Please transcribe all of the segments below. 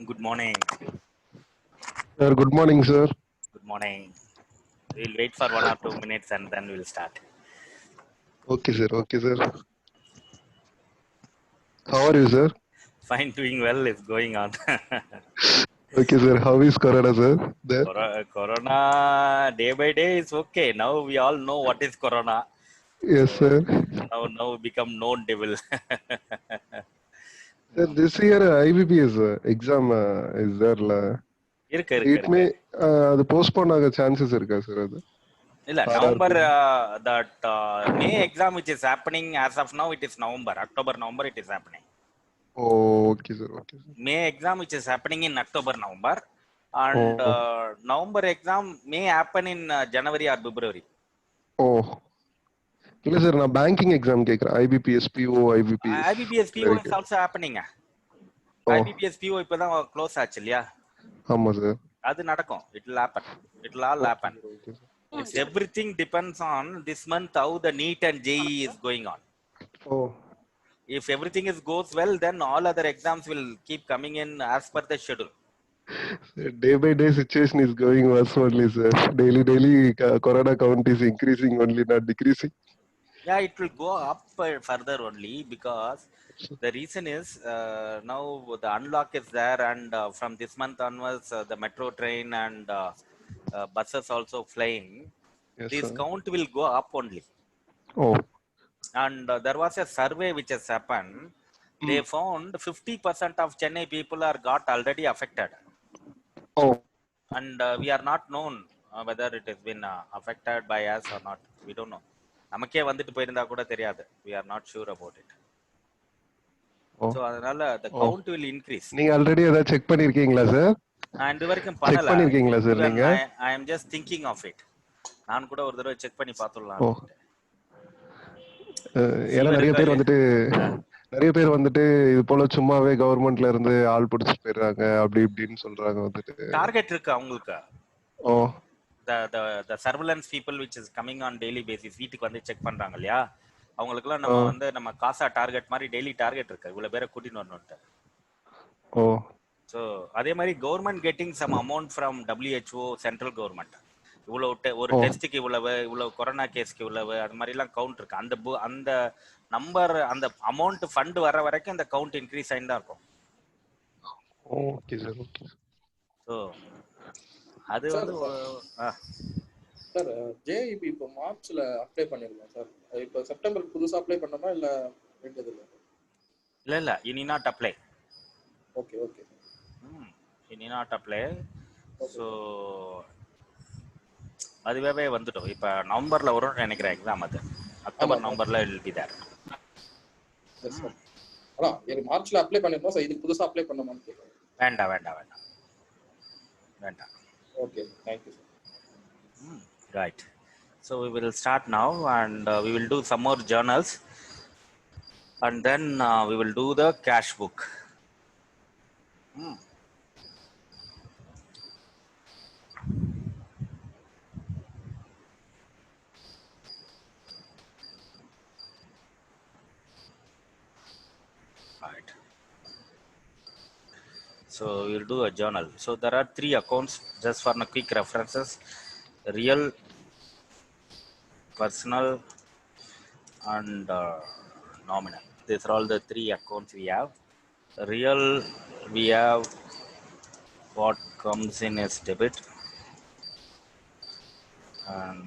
Good morning. Sir, good morning, sir. Good morning. We'll wait for 1 or 2 minutes and then we'll start. Okay, sir. Okay, sir. How are you, sir? Fine, doing well is going on. Okay, sir. How is Corona, sir? There? Corona day by day is okay. Now we all know what is Corona. Yes, So sir. now we become known devil. Sir, this year IBPS exam is there. La. இருக்கு இருக்கு It இருக்கு may the postpone ஆக chances இருக்கா, sir? அது இல்ல RRB. November that May exam which is happening as of now it is November, October, November it is happening. Oh, okay, sir. Okay, sir. May exam which is happening in October, November, and Oh, November exam may happen in January or February. oh. இல்ல sir நான் banking exam கேட்குறேன் IBPS PO IBPS IBPS PO is also happening. Oh IBPS PO இப்பதான் close ஆச்சு இல்லையா? ஆமா sir அது நடக்கும். It will happen. It will all okay happen. Sir okay sir It's everything depends on this month how the NEET and JEE is going on. Oh If everything is goes well, then all other exams will keep coming in as per the schedule. Day by day situation is going worse only, sir. Daily, corona count is increasing only, not decreasing. Yeah, it will go up further only because the reason is now the unlock is there, and from this month onwards, the metro train and buses also flying. Yes, This sir. count will go up only. Oh, And there was a survey which has happened. They found 50% of Chennai people are got already affected, oh, and we are not known whether it has been affected by us or not. We don't know. நமக்கே வந்துட்டு போயிருந்தா கூட தெரியாது. We are not sure about it. oh, So அதனால the oh. count will increase. நீங்க already ஏதாவது check பண்ணிருக்கீங்களா sir? நான் இது வரைக்கும் செக் பண்ணல. பண்ணிருக்கீங்களா சார் Even நீங்க? I am just thinking of it. நான் கூட ஒரு தடவை செக் பண்ணி பார்த்துடலாம் ஓ, அப்படின்ட்டு. ஏன்னா ஃபீவர் நிறைய இருக்கா பேர் இல்லையா? வந்துட்டு இது போல சும்மாவே கவர்மெண்ட்ல இருந்து ஆள் பிடிச்சிட்டு போயிடுறாங்க அப்படி இப்படின்னு சொல்றாங்க வந்துட்டு. டார்கெட் இருக்கு அவங்களுக்கு. ஓ, the surveillance people which is coming on daily basis வீட்டுக்கு வந்து செக் பண்றாங்க இல்லையா? அவங்களுக்குலாம் ஓ, நம்ம காசா டார்கெட் மாதிரி டெய்லி டார்கெட் இருக்கு. இவ்வளவு பேரை கூட்டிட்டு வரணும்ட்டு. ஓ, ஸோ அதே மாதிரி government getting some amount from WHO central government. இவ்வளவு ஒரு ஓ, டெஸ்ட்டுக்கு இவ்வளவு கொரோனா கேஸ்க்கு இவ்வளவு அது மாதிரிலாம் கவுண்ட் இருக்கு. அந்த நம்பர் அந்த அமௌண்ட் ஃபண்ட் வர வரைக்கும் அந்த கவுண்ட் இன்க்ரீஸ் ஆகிட்டு தான் இருக்கும். Okay sir okay. ஸோ அது வந்து சார் ஜேஇபி இப்போ மார்ச்ல அப்ளை பண்ணிருக்கோம் சார். இப்போ செப்டம்பருக்கு புதுசா அப்ளை பண்ணணுமா இல்ல வேண்டியது இல்ல you need not apply. Okay okay. you need not apply. So அதுவே வந்துட்டோம். இப்போ நவம்பர்ல வரும் நினைக்கிறேன் எக்ஸாம். அது அக்டோபர் நவம்பர்ல will be there. அதான் மார்ச்ல அப்ளை பண்ணிருக்கோம் சார். இதுக்கு புதுசா அப்ளை பண்ணணுமான்னு கேக்குறேன். வேண்டாம். Okay, thank you sir. Right. So we will start now, and we will do some more journals, and then we will do the cash book. Right. So we will do a journal. So there are 3 accounts just for quick references: real, personal, and nominal. These are all the 3 accounts we have. Real, we have what comes in as debit, and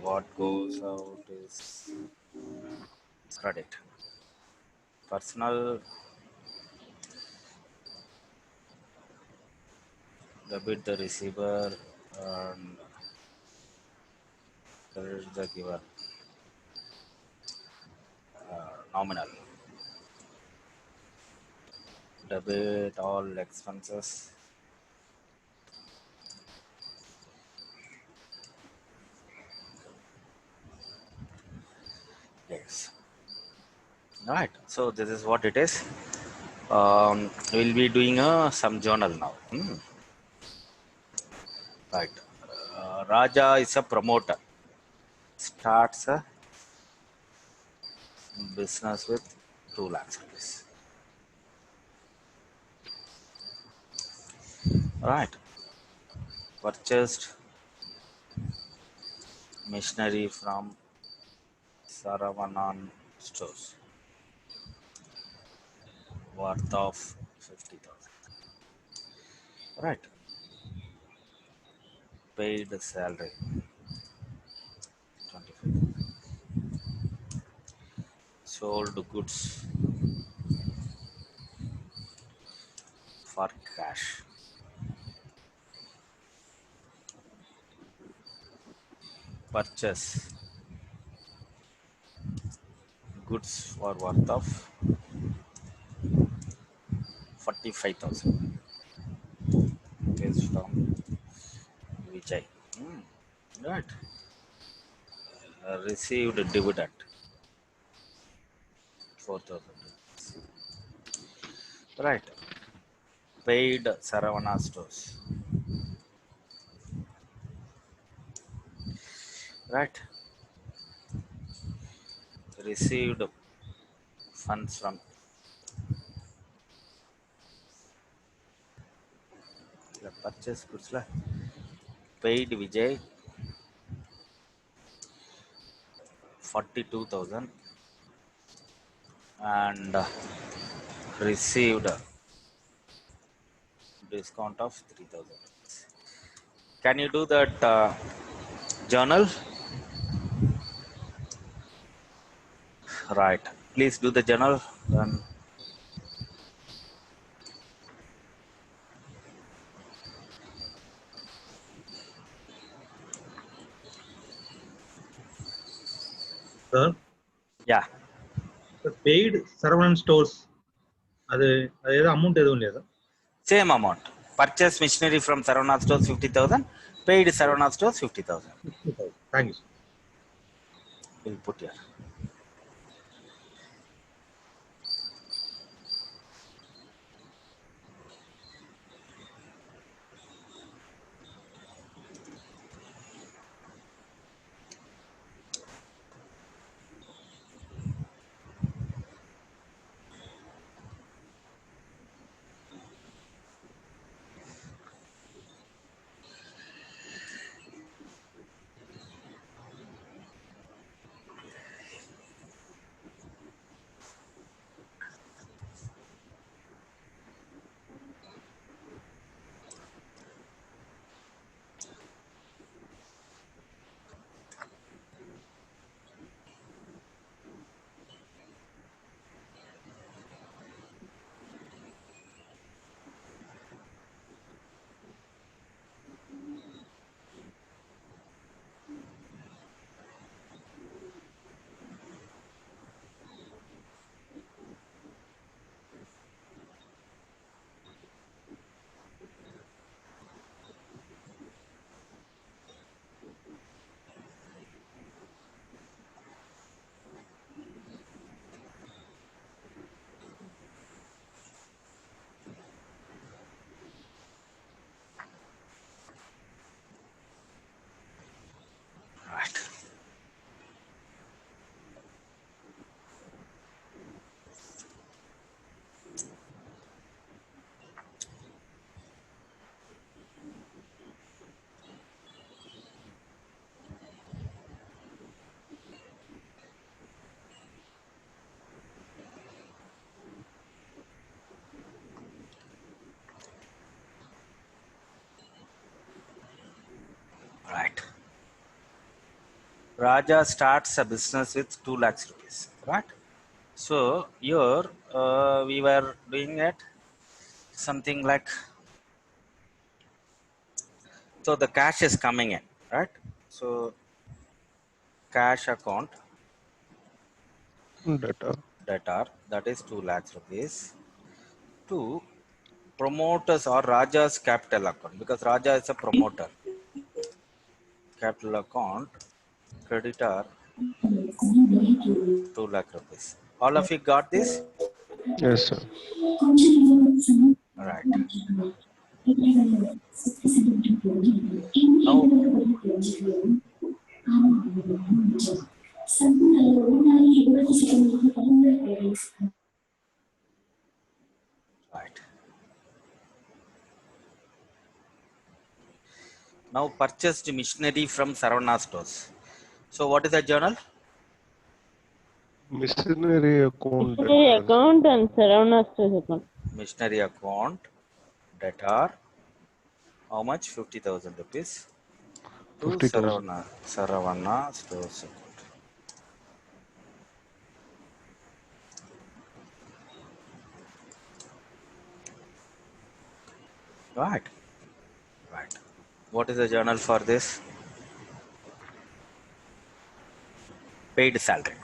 what goes out is credit. Personal, debit the receiver, and credit the giver. Nominal, debit all expenses, yes. Right. So this is what it is. We'll be doing some journal now. Right. Raja is a promoter. Starts a business with 2 lakhs rupees. Right. Purchased machinery from Saravanan stores worth of 50,000. Right. Paid salary 25. Sold goods for cash. Purchase goods for worth of 45,000. Is from Vijay. Hmm. Right. Received dividend 4,000. Right. Paid Saravana stores. Right. Received funds from the purchase goods. Paid Vijay 42,000 and received discount of 3,000. Can you do that journal? Right. Please do the journal. Then Sir, yeah, the paid Saravanan stores, அது அது ஏதோ amount எதுவும் இல்லையா sir? same amount. Purchase machinery from Saravana stores 50,000. Paid Saravana stores 50,000. Thank you sir. We'll put here. Right. Right. Raja starts a business with 2 lakhs rupees. Right. So here we were doing it something like, so the cash is coming in, right? So cash account Data. debtor, that is 2 lakhs rupees, to promoters or Raja's capital account, because Raja is a promoter. Capital account creditor 2 lakh rupees. All of you got this? Yes, sir. Right. Now right. Now purchased machinery from Saravana stores. So what is the journal? Missionary account Missionary debtors. account and Saravana stores account. Machinery account, debtor, how much? 50,000 rupees to 50,000. Saravana stores account. Right. Right. What is the journal for this? Paid salary.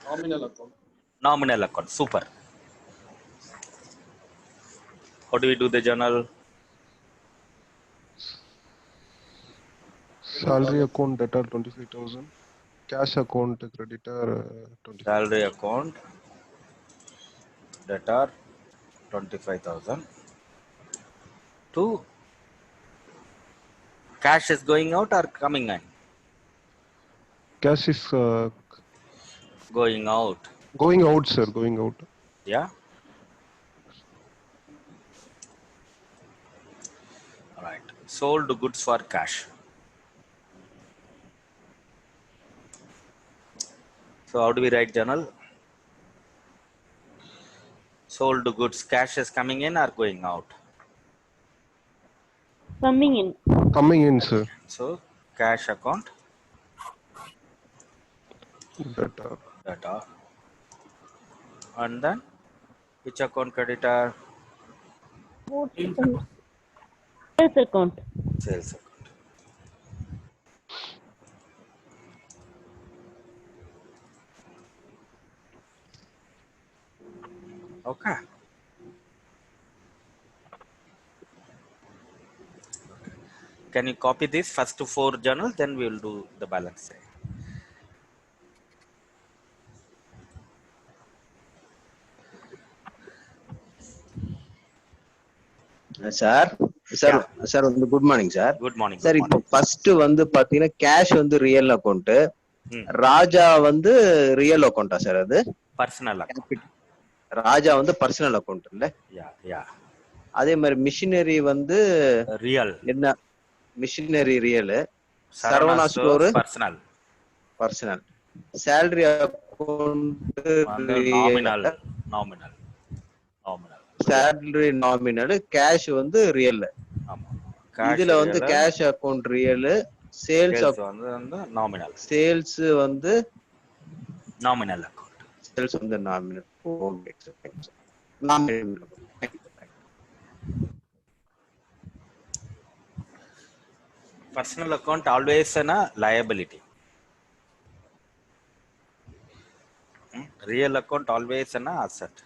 Nominal account. Nominal account. Super. How do we do the journal? Salary account debtor 25,000. Cash account creditor 25,000. Salary account, debtor, 25,000. To cash is going out or coming in? Cash is Going out. going out, sir. Going out. Yeah. All right. Sold goods for cash. So how do we write journal? Sold goods. Cash is coming in or going out? Coming in. Coming in, sir. So cash account, Debtor. debtor. And then which account creditor? Sales account. Sales account. Okay. Can you copy this first to 4 journal? Then we will do the balance. Sir sir sir வந்து good morning sir. Good morning. Sir இப்போ first வந்து பாத்தீங்கன்னா cash வந்து real account, Raja வந்து real அக்கௌண்டா sir? அது Personal account. Raja வந்து personal account இல்ல? Yeah. அதே மாதிரி மிஷினரி வந்து Real. என்ன? Machinery real, Saravana store personal. Personal, salary account Nominal. Salary nominal, cash வந்து ரியல். இதுல வந்து கேஷ் அக்கௌண்ட் ரியல், சேல்ஸ் வந்து nominal. சேல்ஸ் வந்து Nominal account. சேல்ஸ் வந்து nominal. Okay sir. Nominal. Personal account always a liability. Real account always an asset.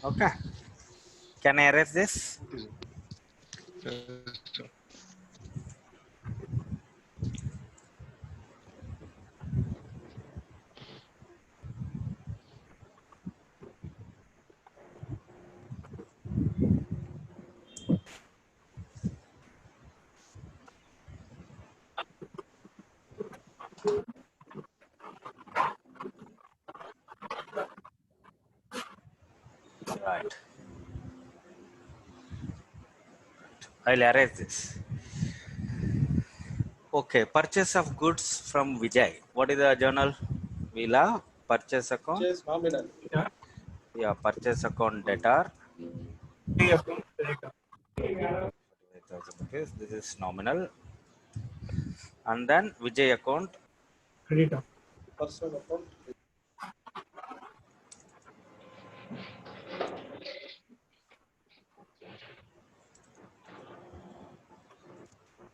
Okay. Can I erase this? Right. I'll erase this. Okay, purchase of goods from Vijay. What is the journal? We'll have purchase account. Purchase nominal. Yeah, purchase account debtor. 45,000 rupees. This is nominal. And then Vijay account. Personal account.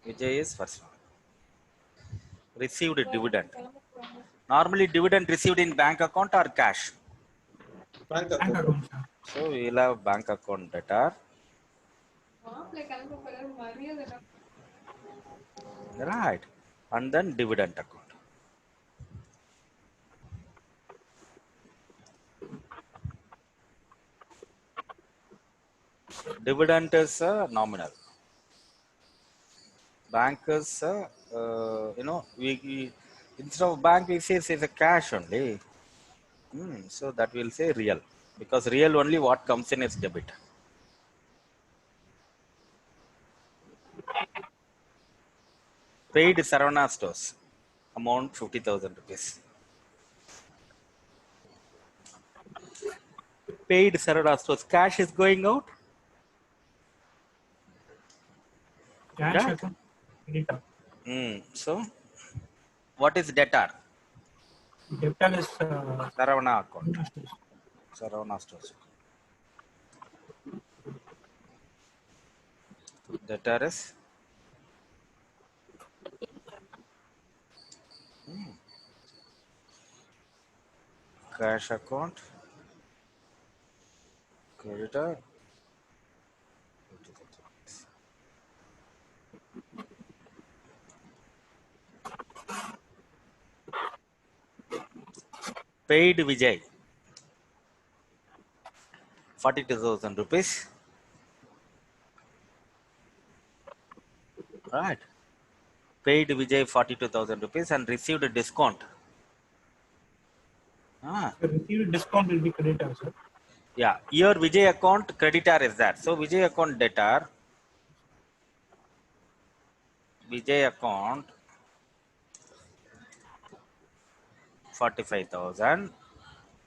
Vijay is first one. Received dividend. Normally dividend received in bank account or cash. Bank account. So we will have bank account debtor. Right. And then dividend account. Dividend is nominal. Bank is, we instead of bank we say it's a cash only. So that will say real, because real only what comes in is debit. Paid Saravana Stores, amount 50,000 rupees. Paid Saravana Stores, cash is going out. Cash Right. account debtor. So what is debtor? Debtor is Saravana account. Saravana Stores. Debtor is cash account, creditor. Paid Vijay, 42,000 rupees. Right. Paid Vijay 42,000 rupees and received a discount. the received discount will be creditor, sir. Yeah, your Vijay account creditor is that. So Vijay account debtor, Vijay account 45,000,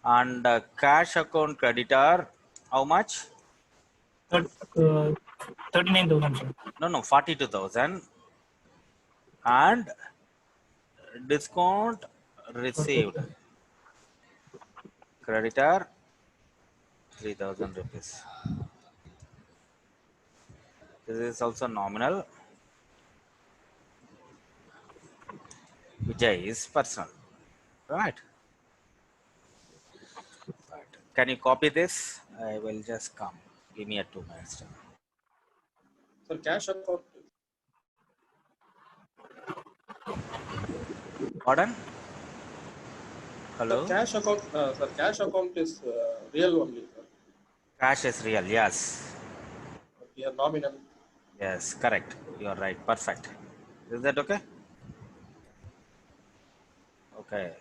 and cash account creditor, how much? 39,000, sir. No, 42,000, and discount received creditor 3,000 rupees. This is also nominal. Vijay is personal, right? Can you copy this? I will just come. Give me a 2 minutes. Sir, cash account. Pardon? Sir, Hello? cash account is real only, sir. Cash is real, yes. Here nominal. Yes, correct. You are right. Perfect. Is that okay? Okay.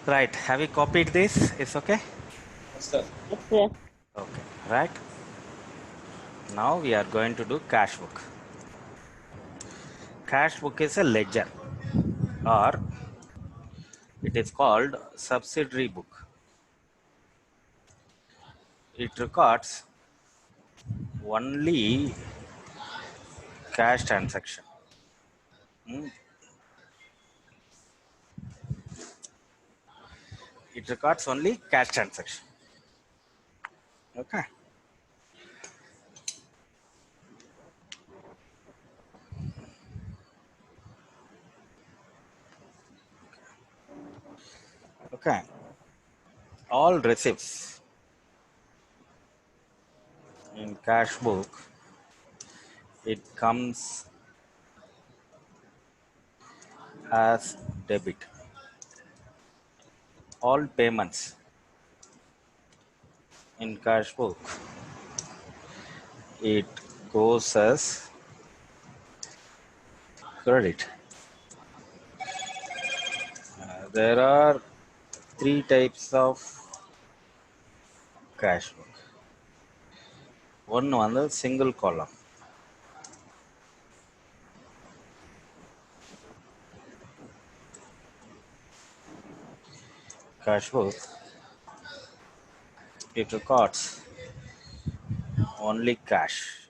Right. Have you copied this? It's okay? Yes, sir. Yes, sir. Okay. Right. Now we are going to do cash book. Cash book is a ledger, or it is called subsidiary book. It records only cash transaction. Hmm. It records only cash transaction. Okay. Okay. All receipts in cash book, it comes as debit. All payments in cash book, it goes as credit. There are three types of cash book. One on the single column. Cash book, it records only cash.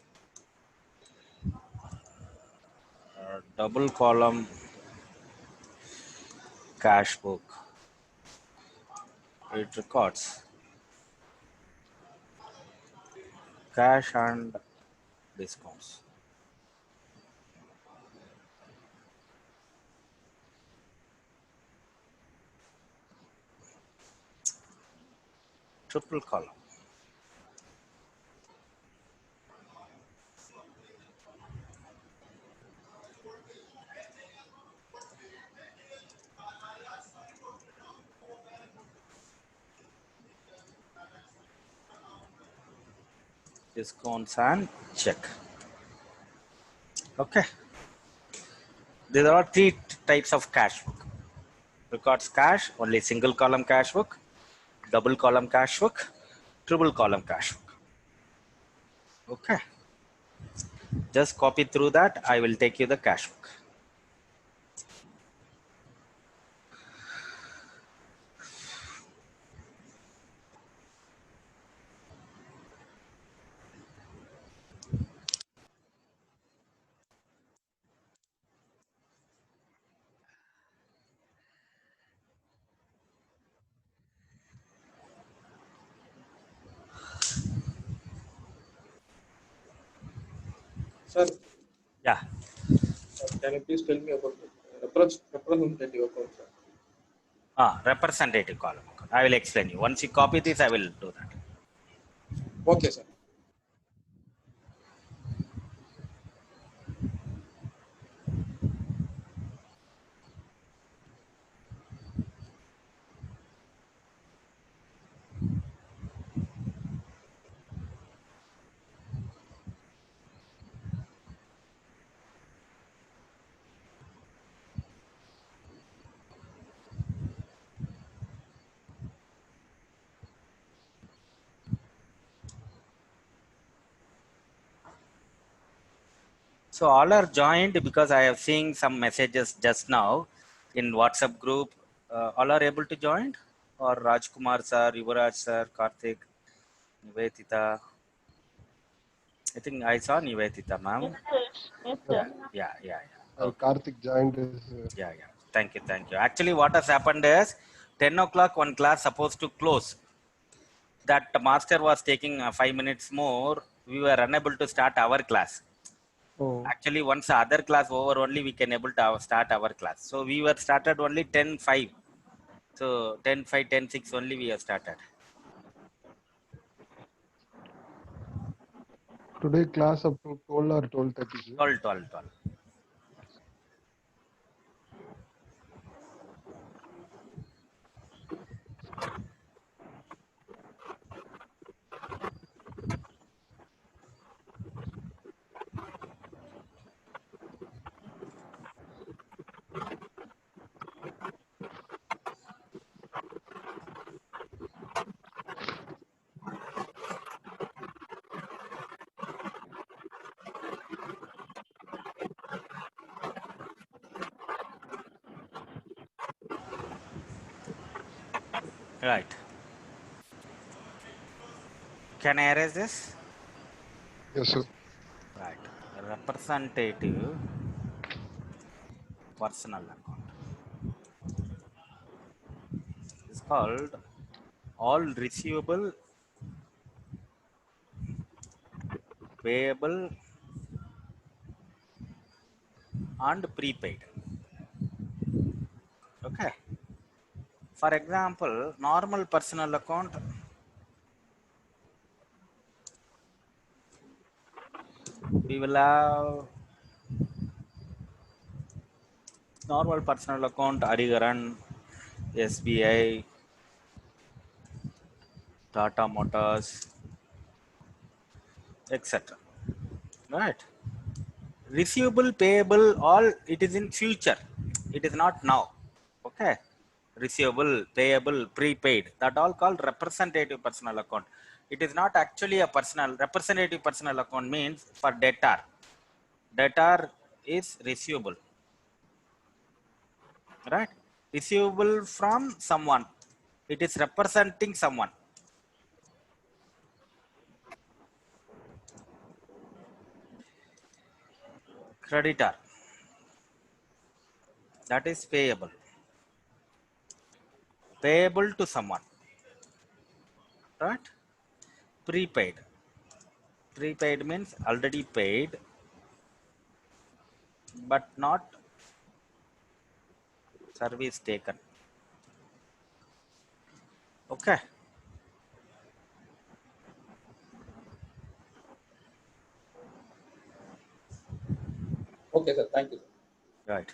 Double column cash book, it records cash and discounts. Triple column, discounts and check. Okay. There are three types of cash book. Records cash, only single column cash book, double column cash book, triple column cash book. Okay. Just copy through that. I will take you the cash book. Sir, Yeah. can you please tell me about the representative account, sir? Representative column. I will explain you. Once you copy this, I will do that. Okay, sir. So all are joined because I have seen some messages just now in WhatsApp group. All are able to join? Or Rajkumar sir, Yuvraj sir, Karthik, Nivedita. I think I saw Nivedita, ma'am. Yes, sir. Yes, sir. Yeah. Okay. Karthik joined us. Yeah. Thank you. Actually, what has happened is 10 o'clock one class supposed to close. That master was taking 5 minutes more. We were unable to start our class. Oh, Actually, once the other class over, only we can able to start our class. So we were started only 10:05. So 10:05, 10:06 only we have started. today class up to 12 or 12:30. 12. Right. Can I erase this? Yes, sir. Right. Representative personal account is called all receivable, payable, and prepaid. Okay. For example, normal personal account, we will have normal personal account, Adigaran, SBI, Tata Motors, etc. Right. Receivable, payable, all it is in future. It is not now. Okay. Receivable, payable, prepaid. That all called representative personal account. It is not actually a personal representative personal account means for debtor. Debtor is receivable, right? Receivable from someone. It is representing someone. Creditor. That is payable. Payable to someone, right? Prepaid. Prepaid means already paid, but not service taken. Okay. Okay, sir. Thank you. Right.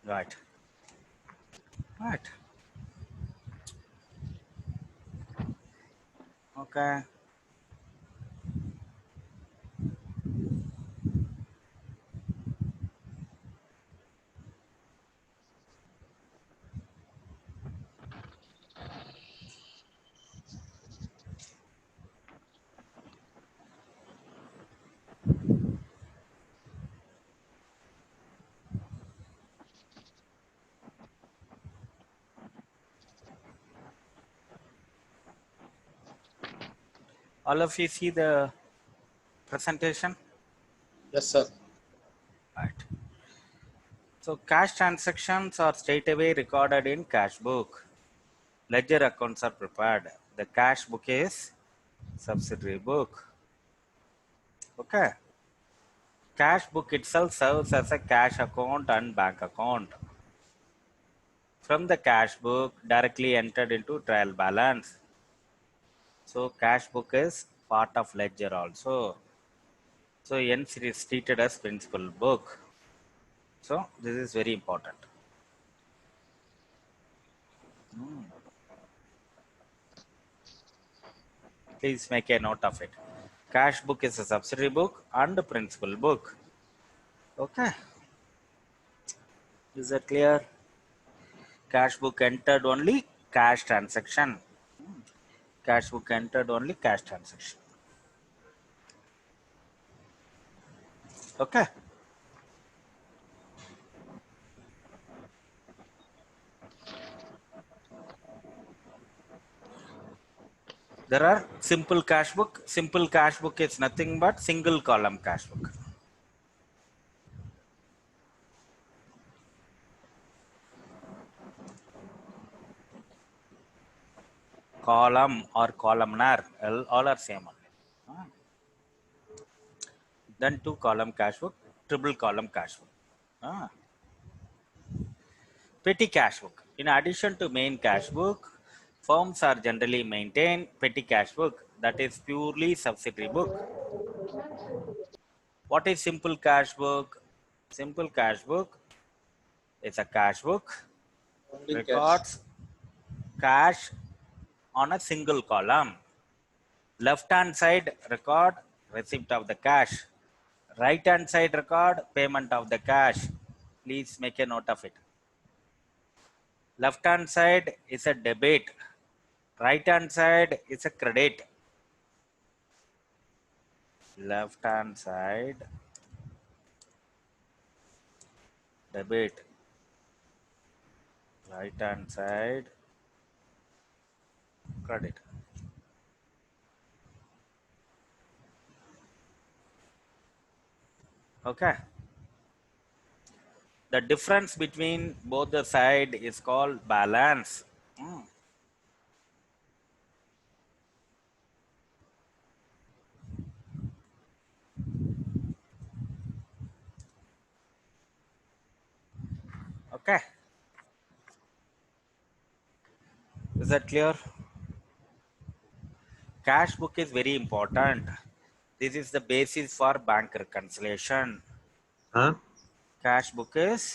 Right. Right. Okay. All of you see the presentation? Yes, sir. Right. So cash transactions are straight away recorded in cash book. Ledger accounts are prepared. The cash book is subsidiary book. Okay. Cash book itself serves as a cash account and bank account. From the cash book directly entered into trial balance. So cash book is part of ledger also. So hence it is treated as principal book. So this is very important. Please make a note of it. Cash book is a subsidiary book and a principal book. Okay. Is that clear? Cash book entered only cash transaction. Cash book entered only cash transaction. Okay. There are simple cash book. Simple cash book is nothing but single column cash book. Column or columnar, all are same only. Then 2 column cash book, triple column cash book. Petty cash book. In addition to main cash book, firms are generally maintain petty cash book, that is purely subsidiary book. What is simple cash book? Simple cash book is a cash book Only cash. records cash on a single column. Left hand side record receipt of the cash. Right hand side record payment of the cash. Please make a note of it. Left hand side is a debit. Right hand side is a credit. Left hand side debit. Right hand side credit. Okay. The difference between both the side is called balance. Okay. Is that clear? Cash book is very important. This is the basis for bank reconciliation. Huh? Cash book is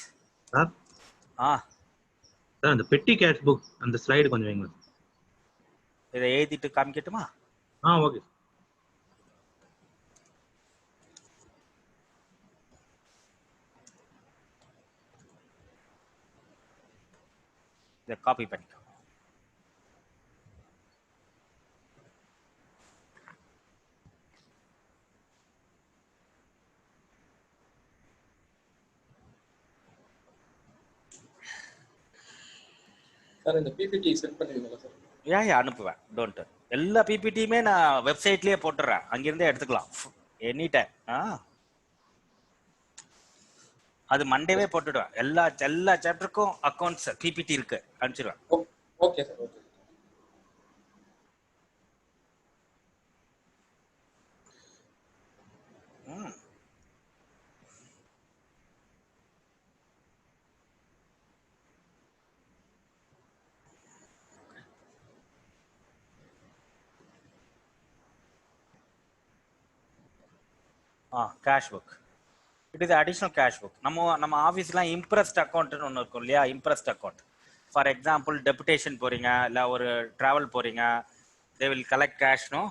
Huh? ah The petty cash book and the slide கொஞ்சம் வைங்க. இதை எழுதிட்டு காமிக்கட்டுமா? Okay. இதை copy பண்ணிக்கோ. Sir இந்த PPT send பண்ணுவீங்களா sir? ஏன் அனுப்புவேன், டோன்ட். எல்லா பிபிடியுமே நான் வெப்சைட்லயே போட்டுறேன், அங்கிருந்தே எடுத்துக்கலாம் எனி டைம். அது மண்டேவே போட்டுடுவேன். எல்லா சாப்டருக்கும் அக்கௌண்ட்ஸ் பிபிடி இருக்கு, அனுப்பிச்சிடுவேன். Okay sir, okay. Cash book, it is additional cash book. நம்ம ஆஃபீஸ்லாம் இம்ப்ரெஸ்ட் அக்கௌண்ட்னு ஒன்று இருக்கும் இல்லையா? Imprest account. For example deputation போறீங்க, இல்லை ஒரு ட்ராவல் போறீங்க, they will collect cash, no,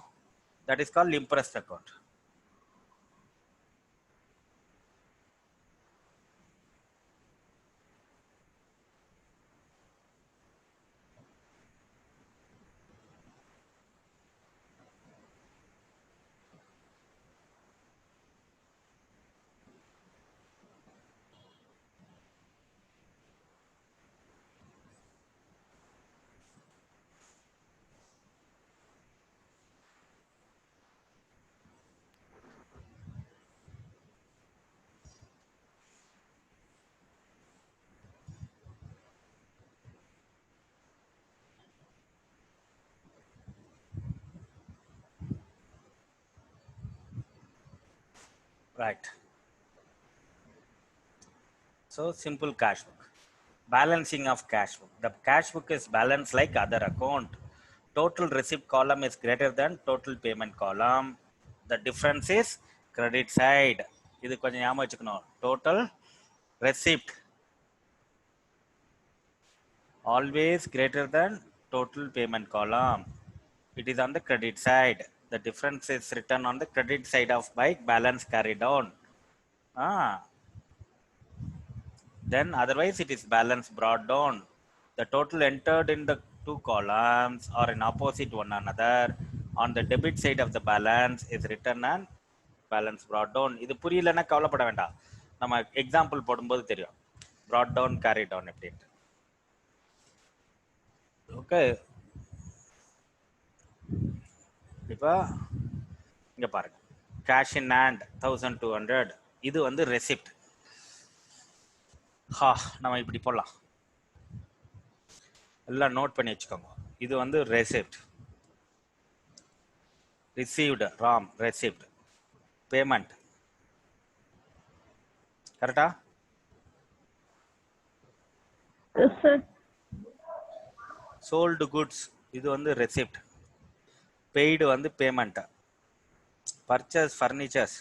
that is called imprest account. Right. So simple cash book. Balancing of cash book. The cash book is balanced like other account. Total receipt column is greater than total payment column. The difference is credit side. இது கொஞ்சம் ஞாபகம் வச்சுக்கணும். Total receipt always greater than total payment column. It is on the credit side. The difference is written on the credit side of bike balance carried on. Then otherwise it is balance brought down. The total entered in the two columns are in opposite one another. On the debit side of the balance is written and balance brought down. இது புரியலன்னா கவலைப்பட வேண்டாம், நம்ம example போடும்போது தெரியும் brought down carried on எப்படின்ட்டு. Okay, இப்போ இங்க பாருங்க, கேஷ் இன் ஹேண்ட் 1200, இது வந்து ரெசிப்ட். நம்ம இப்படி போடலாம், எல்லாம் நோட் பண்ணி வச்சுக்கோங்க. இது வந்து receipt, received from receipt, payment. கரெக்டா? Yes, sir. சோல்டு குட்ஸ், இது வந்து ரெசிப்ட். பெய்டு வந்து payment. Purchase furnitures,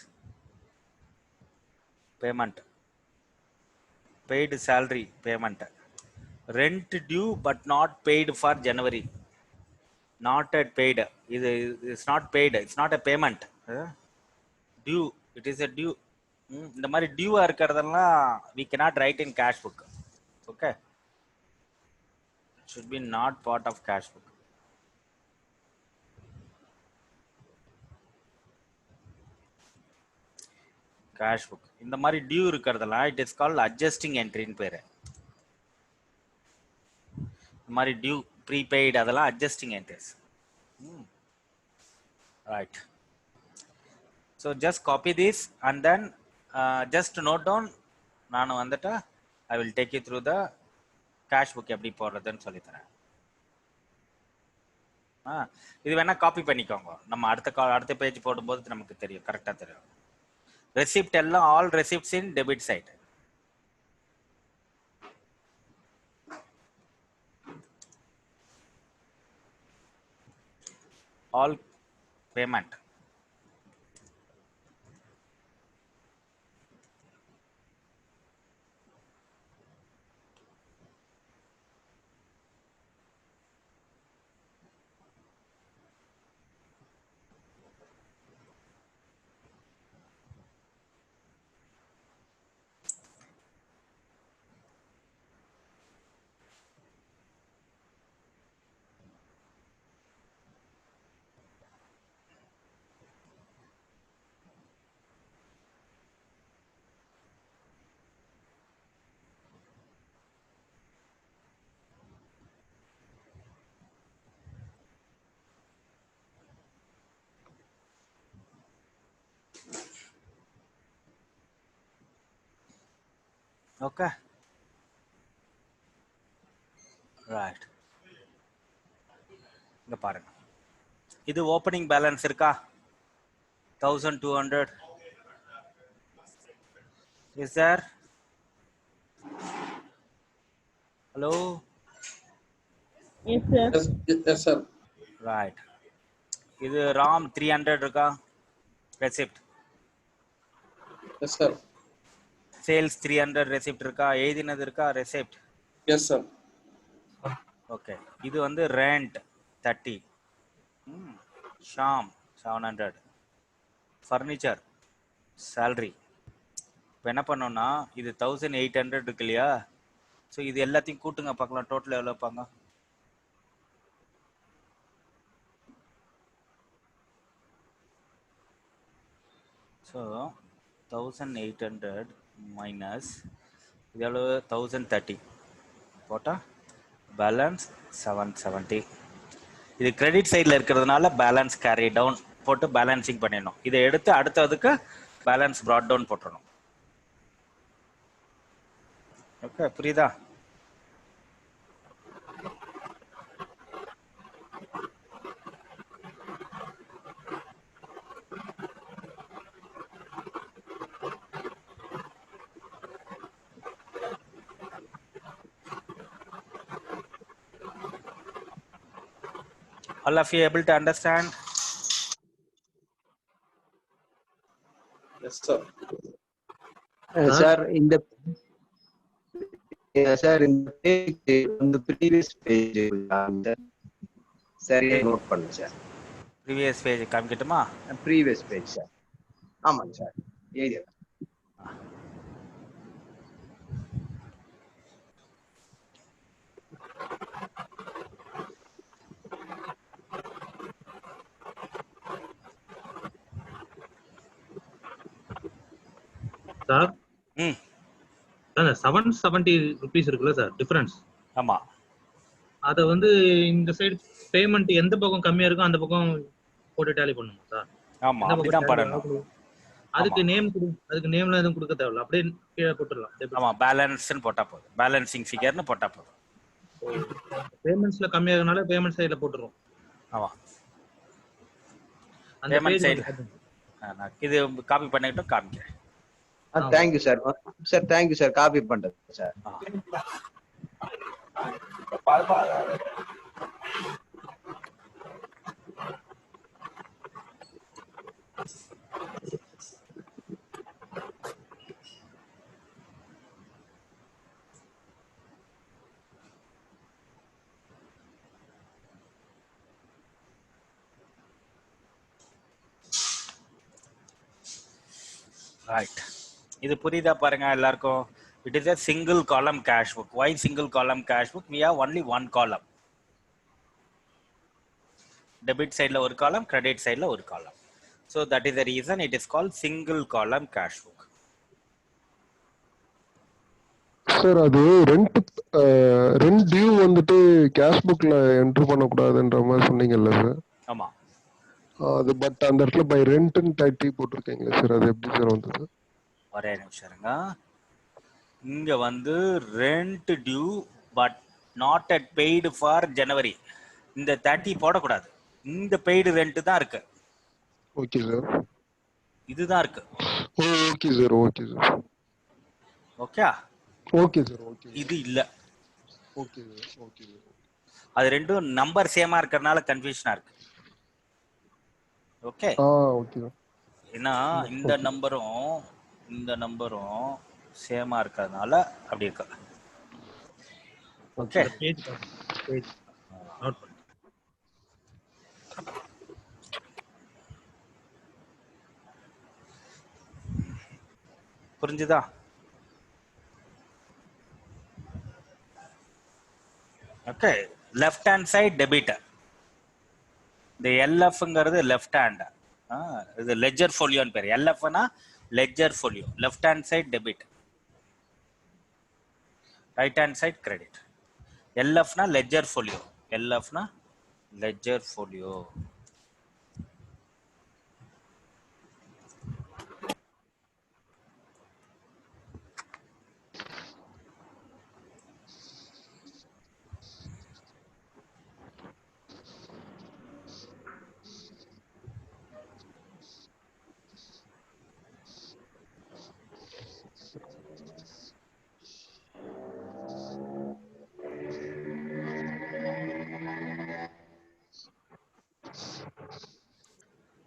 payment. Paid salary, payment. Rent due but not paid for January, not at paid. இது it's not paid, it's not a payment. Due, it is a due. இந்த மாதிரி டியூவா இருக்கிறதெல்லாம் we cannot write in cash book. Okay, it should be not part of cash book. Cash book இந்த மாதிரி due இருக்கிறதெல்லாம் it is called adjusting entry ன்னு பேரு. இந்த மாதிரி டியூ, ப்ரீபெய்டு, அதெல்லாம் adjusting entries. Right. So just copy this and then just note down. நான் வந்துட்டு I will take you through the cash book எப்படி போடுறதுன்னு சொல்லி தரேன். இது வேணா காப்பி பண்ணிக்கோங்க, நம்ம அடுத்த பேஜ் போடும்போது நமக்கு தெரியும், கரெக்டா தெரியும். ரெசிப்ட் எல்லாம் all receipts in debit side. All payment. Okay, right. இங்க பாருங்க, இது ஓப்பனிங் பேலன்ஸ் இருக்கா 1200. Is there? Hello? Yes, sir. Yes, sir. Right. இது ராம் 300 இருக்கா receipt. Yes, sir. Sales 300 receipt இருக்கா, எழுதினது இருக்கா ரெசிப்ட். Yes, sir. ஓகே, இது வந்து ரெண்ட் 30. ஷாம் 700. Furniture, salary. இப்போ என்ன பண்ணோம்னா இது 1800 இருக்கு இல்லையா, ஸோ இது எல்லாத்தையும் கூட்டுங்க பார்க்கலாம், டோட்டல் எவ்வளோ பாங்க. ஸோ 1800 மைனஸ் இது எவ்வளோ 1030 போட்டால் பேலன்ஸ் 770. இது கிரெடிட் சைடில் இருக்கிறதுனால பேலன்ஸ் கேரி டவுன் போட்டு பேலன்சிங் பண்ணிடணும். இதை எடுத்து அடுத்ததுக்கு பேலன்ஸ் ப்ராட் டவுன் போட்டுடணும். ஓகே, புரியுதா? All of you able to understand? Yes, sir. Sir இந்த சார் இந்த பேஜ் வந்து ப்ரீவியஸ் பேஜ் சரியா நோட் பண்ணுங்க சார். ப்ரீவியஸ் பேஜ் காமிக்கட்டுமா? Previous page sir. ஆமாங்க sir, area. Sir hmm, 770 rupees இருக்குல்ல சார் டிஃபரன்ஸ், ஆமாம். அதை வந்து இந்த சைடு பேமெண்ட் எந்த பக்கம் கம்மியா இருக்கோ அந்த பக்கம் போட்டு டேலி பண்ணுமா சார்? ஆமா எந்த பக்கம் அப்படிதான் tally பண்ணணும். ஆகுது? அதுக்கு நேம் அதுக்கு நேம்லாம் எதுவும் கொடுக்க தேவையில்ல, அப்படியே கீழே போட்டுடலாம். ஆமா பேலன்ஸ்னு போட்டா போதும், பேலன்சிங் ஃபிகர்னு போட்டா போதும். பேமெண்ட்ஸ்ல கம்மியாகனால பேமெண்ட் சைடுல போட்டுரும். ஆமா அந்த பேமெண்ட் பேஜ் சைடு நான் இது காப்பி பண்ணிட்டு காமிக்கிறேன். Thank you sir. Sir thank you sir, copy பண்றது சார். ரைட், இது புரியுதா பாருங்க எல்லாருக்கும்? It is a single column cash book. Why single column cash book? We have only one column. Debit side la ஒரு column, credit side la ஒரு column. So that is the reason it is called single column cash book. Sir அது rent due வந்துட்டு cash புக்ல enter பண்ணக்கூடாதுன்ற மாதிரி சொன்னீங்கல்ல sir? ஆமா அது but அந்த இடத்துல பை ரெண்ட்னு 30 போட்டிருக்கீங்களா சார்? அது எப்படி சார் வந்தது? ஒரே நிமிஷம் இருங்க. இங்க வந்து rent due but not at paid for January, இந்த 30 போடக்கூடாது. இந்த பெய்டு ரெண்ட் தான் இருக்கு. ஓகே சார், இதுதான் இருக்கு. Okay sir, okay sir, okay okay sir, okay இது இல்ல. Okay sir, okay sir. அது ரெண்டும் நம்பர் சேமா இருக்கறனால கன்ஃபியூஷனா இருக்கு. Okay okay sir. ஏன்னா இந்த நம்பரும் சேமா இருக்கறனால அப்படி இருக்கு. ஓகே பேஜ் நோட் பண்ணு. புரிஞ்சுதா? Okay, left hand side debit. இந்த எல்எஃப்ங்கிறது லெஃப்ட் ஹேண்ட், இது லெட்ஜர் ஃபோலியோன்னு பேர். எல்எஃப்னா ledger folio, left hand side debit, right hand side credit. எல்எஃப்னா லெட்ஜர் ஃபோலியோ, எல்எஃப்னா லெட்ஜர் ஃபோலியோ.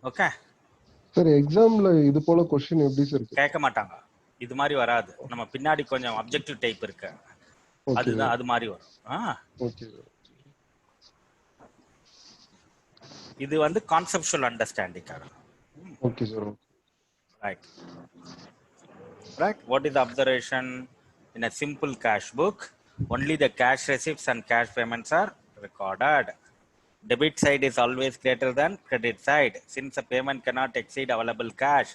ஓகே சார் எக்ஸாம்ல இது போல क्वेश्चन எப்படி சார் கேட்க மாட்டாங்க, இது மாதிரி வராது. நம்ம பின்னாடி கொஞ்சம் அப்ஜெக்டிவ் டைப் இருக்கு, அதுதான் அது மாதிரி வரும். Okay sir. இது வந்து கான்செப்சுவல் அண்டர்ஸ்டாண்டிங்காக. Okay sir. Right. Right. What is the observation in a simple cash book? Only the cash receipts and cash payments are recorded. Debit side is always greater than credit side. Since a payment cannot exceed available cash,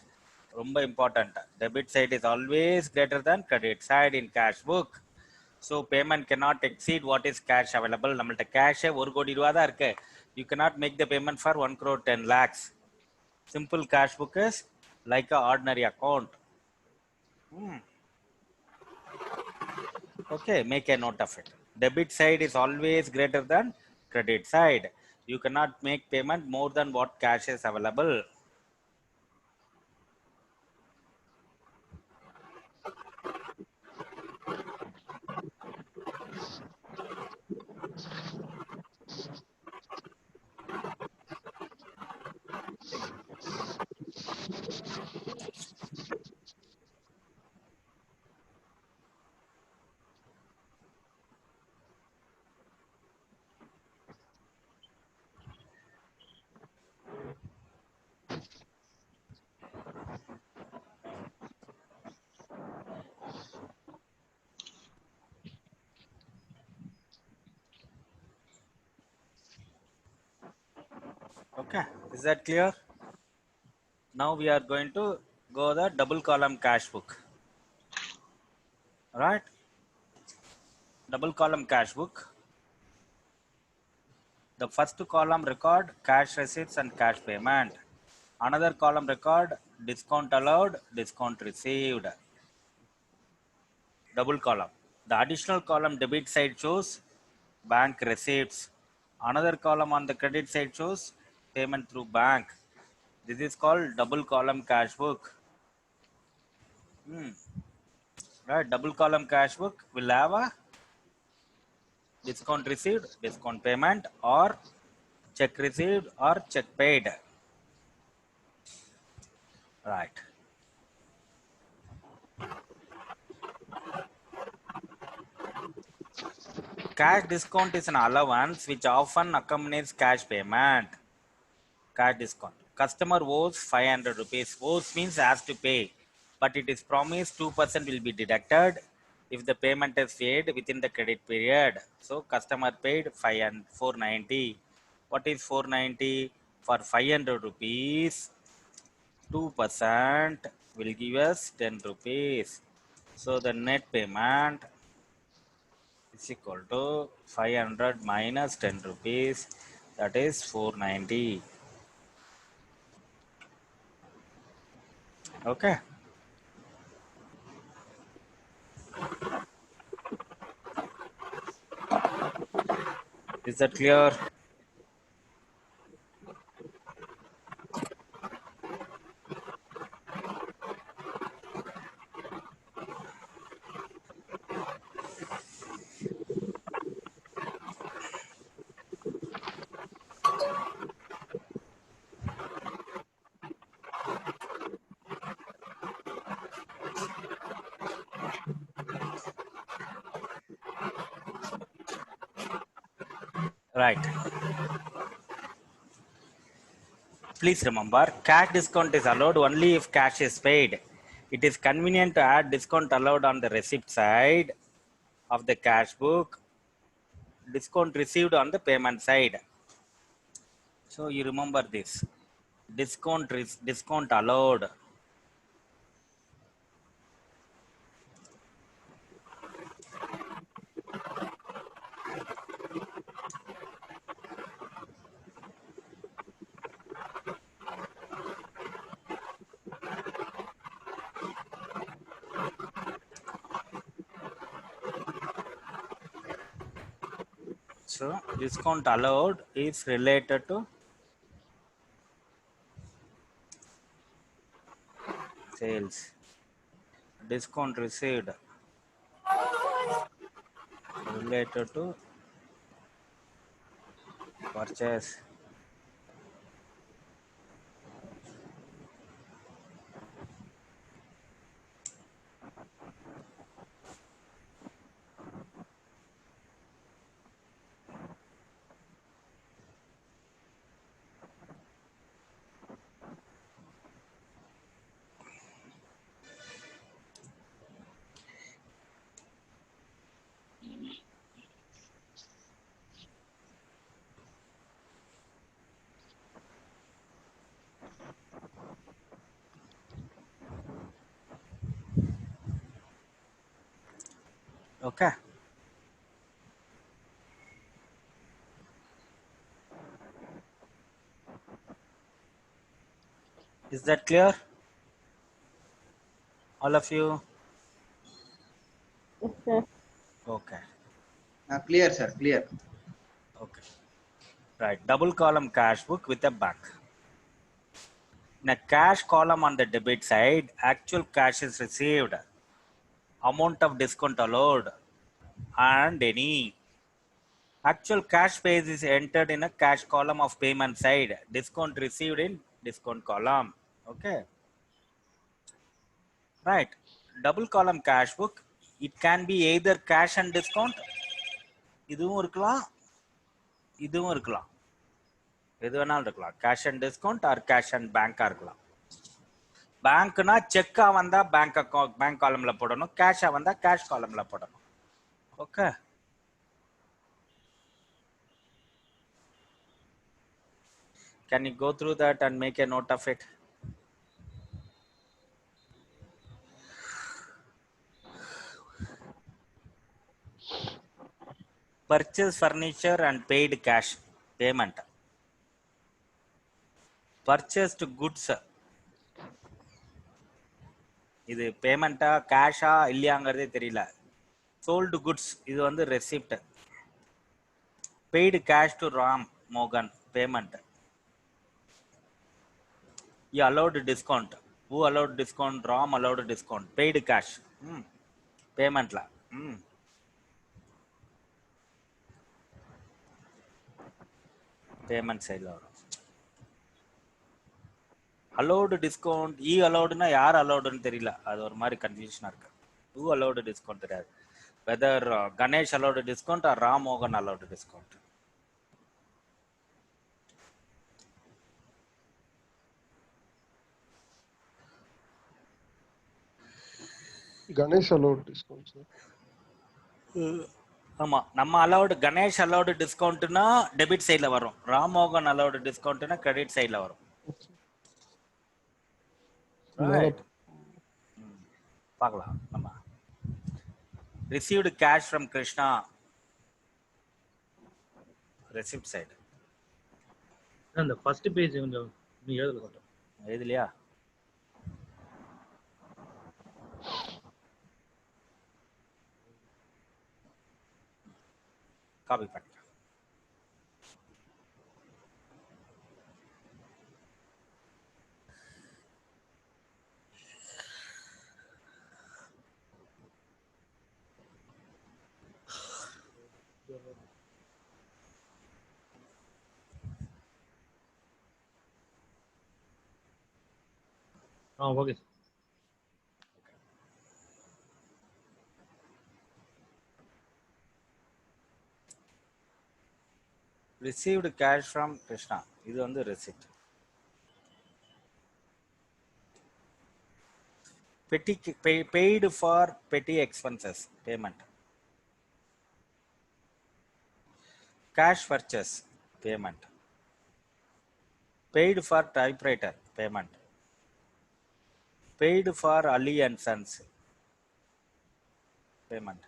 ரொம்ப important. Debit side is always greater than credit side in cash book. So payment cannot exceed what is cash available. நம்மள்ட்ட cash 1 கோடி ரூபாய் தான் இருக்கு. You cannot make the payment for 1 crore 10 lakhs. Simple cash book is like a ordinary account. Okay, make a note of it. Debit side is always greater than credit side. You cannot make payment more than what cash is available. Okay, is that clear? Now we are going to go the double column cash book. Right? Double column cash book. The first column record cash receipts and cash payment. Another column record discount allowed, discount received. Double column. The additional column debit side shows bank receipts. Another column on the credit side shows payment through bank. This is called double column cash book. Right, double column cash book will have a discount received, discount payment, or check received or check paid. Right. Cash discount is an allowance which often accompanies cash payment. Cash discount. Customer owes 500 rupees. Owes means has to pay, but it is promised 2% will be deducted if the payment is paid within the credit period. So customer paid 490. What is 490? For 500 rupees, 2% will give us 10 rupees. So the net payment is equal to 500 minus 10 rupees, that is 490. Okay. Is that clear? Right. Please remember, cash discount is allowed only if cash is paid. It is convenient to add discount allowed on the receipt side of the cash book, discount received on the payment side. So you remember this. Discount allowed. So discount allowed is related to sales. Discount received related to purchase. Okay. Is that clear? All of you? Yes, sir. Okay. Clear, sir. Clear. Okay. Right. Double column cash book with a bank. In a cash column on the debit side, actual cash is received, amount of discount allowed, and any actual cash paid is entered in a cash column of payment side, discount received in discount column. Okay. Right. Double column cash book, it can be either cash and discount, இதுவும் இருக்கலாம், இதுவும் இருக்கலாம். எது வேணாலும் இருக்கலாம். Cash and discount or cash and பேங்காக இருக்கலாம். பேங்க்னா செக்கா வந்தா பேங்க் அக்கௌண்ட் பேங்க் காலம்ல போடணும், கேஷா வந்தா கேஷ் காலம்ல போடணும். Okay. Can you go through that and make a note of it? Purchase furniture and paid cash. Payment. Purchased goods, இது பேமெண்ட்டா கேஷா இல்லையாங்கிறதே தெரியல. சோல்டு குட்ஸ், இது வந்து receipt. Paid cash to Ram மோகன், payment. You allowed discount. Who allowed discount? Ram allowed discount. Paid cash. Payment la. Payment side la. Allowed discount. He allowed na yaar allowed nu theriyala. Adu or mari confusion irukku. Who allowed discount theriyadu. Whether Ganesh allowed discount or Ram Mogan allowed discount. Ganesh allowed discount, sir. ஆமா, நம்ம allowed Ganesh allowed டிஸ்கவுண்ட்னா debit சைடுல வரும். Ramohan allowed டிஸ்கவுண்ட்னா credit சைடுல வரும். Right, பார்க்கலாம். நம்ம received cash from Krishna, receipt side. அந்த first page கொஞ்சம் நீ எழுதல கொஞ்சம். இதுலையா? காப்பி பண்ணி. Okay. Received cash from Krishna, இது வந்து ரெசிப்ட். பெட்டி பெய்டு ஃபார் பெட்டி expenses, payment. Cash purchase, payment. Paid for typewriter, payment. Paid for Ali and sons, payment.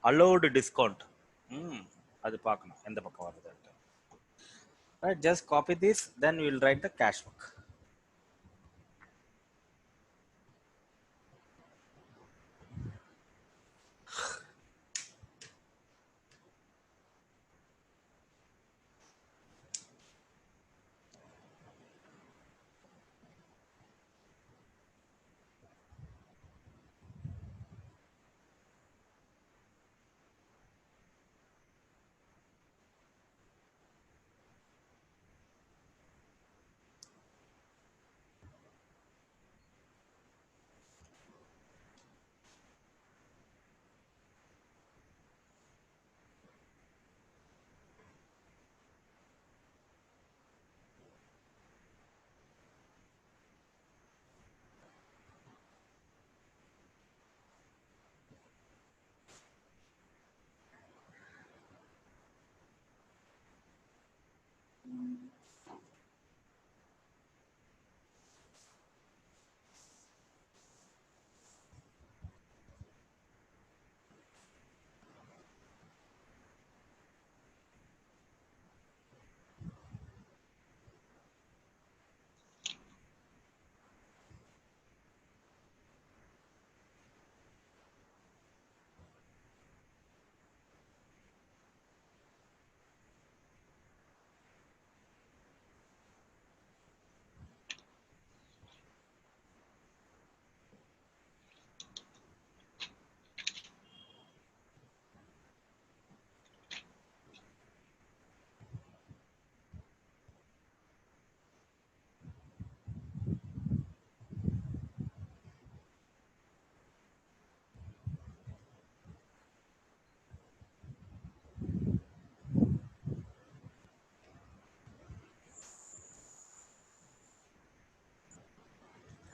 Allowed discount, அது பார்க்கணும் எந்த பக்கம் வருது. Right, just copy this, then we will write the cash book.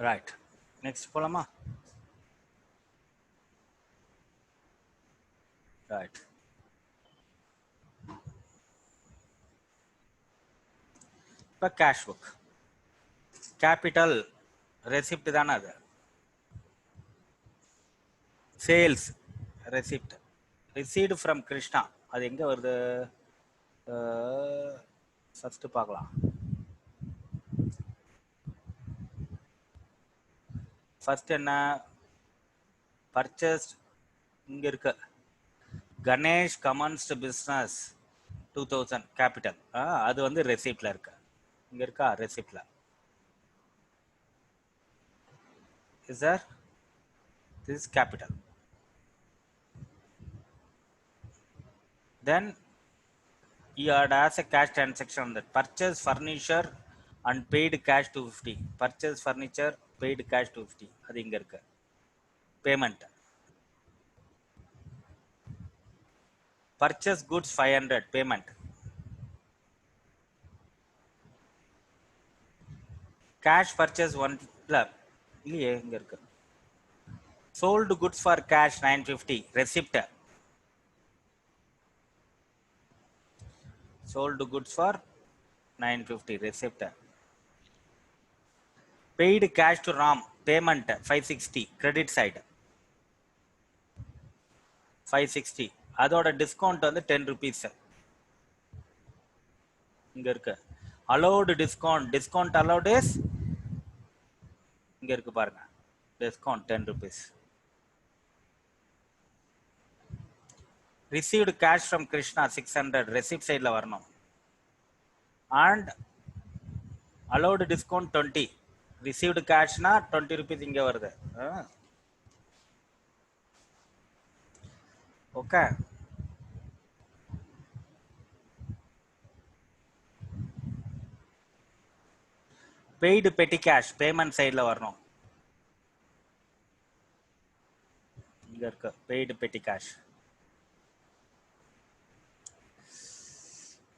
Right, next போலாமா? Right, இப்போ cash book. Capital receipt தானே அது. Sales receipt. Received from Krishna, அது எங்கே வருது? ஃபர்ஸ்ட் பார்க்கலாம். ஃபர்ஸ்ட் என்ன பர்ச்சேஸ்ட் இங்க இருக்கு. Ganesh commenced business 2000 capital. அது வந்து ரெசிப்ட்ல இருக்கு. இங்க இருக்கா ரெசிப்ட்ல. Is there this capital. Then you had as a cash transaction on that purchase furniture and paid cash 250. Purchase furniture, paid cash 250. அது இங்க இருக்கு. Payment. Purchase goods 500. Payment. Cash purchase 1 இல்லையே இங்க இருக்கு. Sold goods for cash 950. Receipt. Sold goods for 950. Receipt. Paid cash to Ram. Payment 560. Credit side 560. அதோட discount வந்து 10 rupees. இங்க இருக்கு. Allowed discount. Discount allowed is இங்க இருக்கு பாருங்க. Discount 10 rupees. Received cash from Krishna 600. Receipt sideல வரணும். And allowed discount 20. Received cashனா 20 rupees இங்க வருது. ஓகே. பெய்டு பெட்டி கேஷ் பேமெண்ட் சைடுல வரணும். இங்க இருக்கு பெய்டு பெட்டி கேஷ்.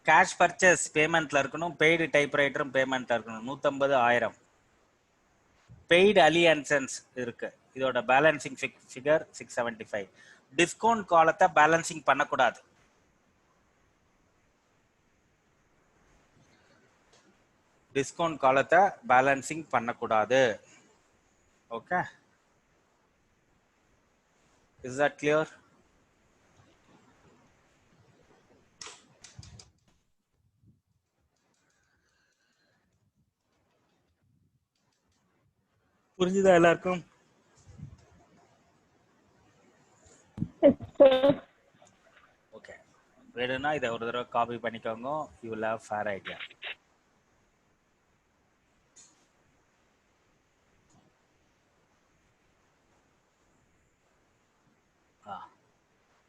கேஷ் பர்ச்சேஸ் பேமெண்ட்ல இருக்கணும். பெய்டு டைப்ரைட்டரும் பேமெண்ட்ல இருக்கணும். 150 1000. பெய்டு அலியன்சன்ஸ் இருக்கு. இதோட பேலன்சிங் ஃபிகர் 675. டிஸ்கவுண்ட் காலத்தை பேலன்சிங் பண்ணக்கூடாது. டிஸ்கவுண்ட் காலத்தை பேலன்சிங் பண்ணக்கூடாது. Okay, is that clear? புரிஞ்சுதா எல்லாருக்கும்? ஓகே, வேணும்னா இதை ஒரு தடவை காப்பி பண்ணிக்கோங்க. You will have fair idea.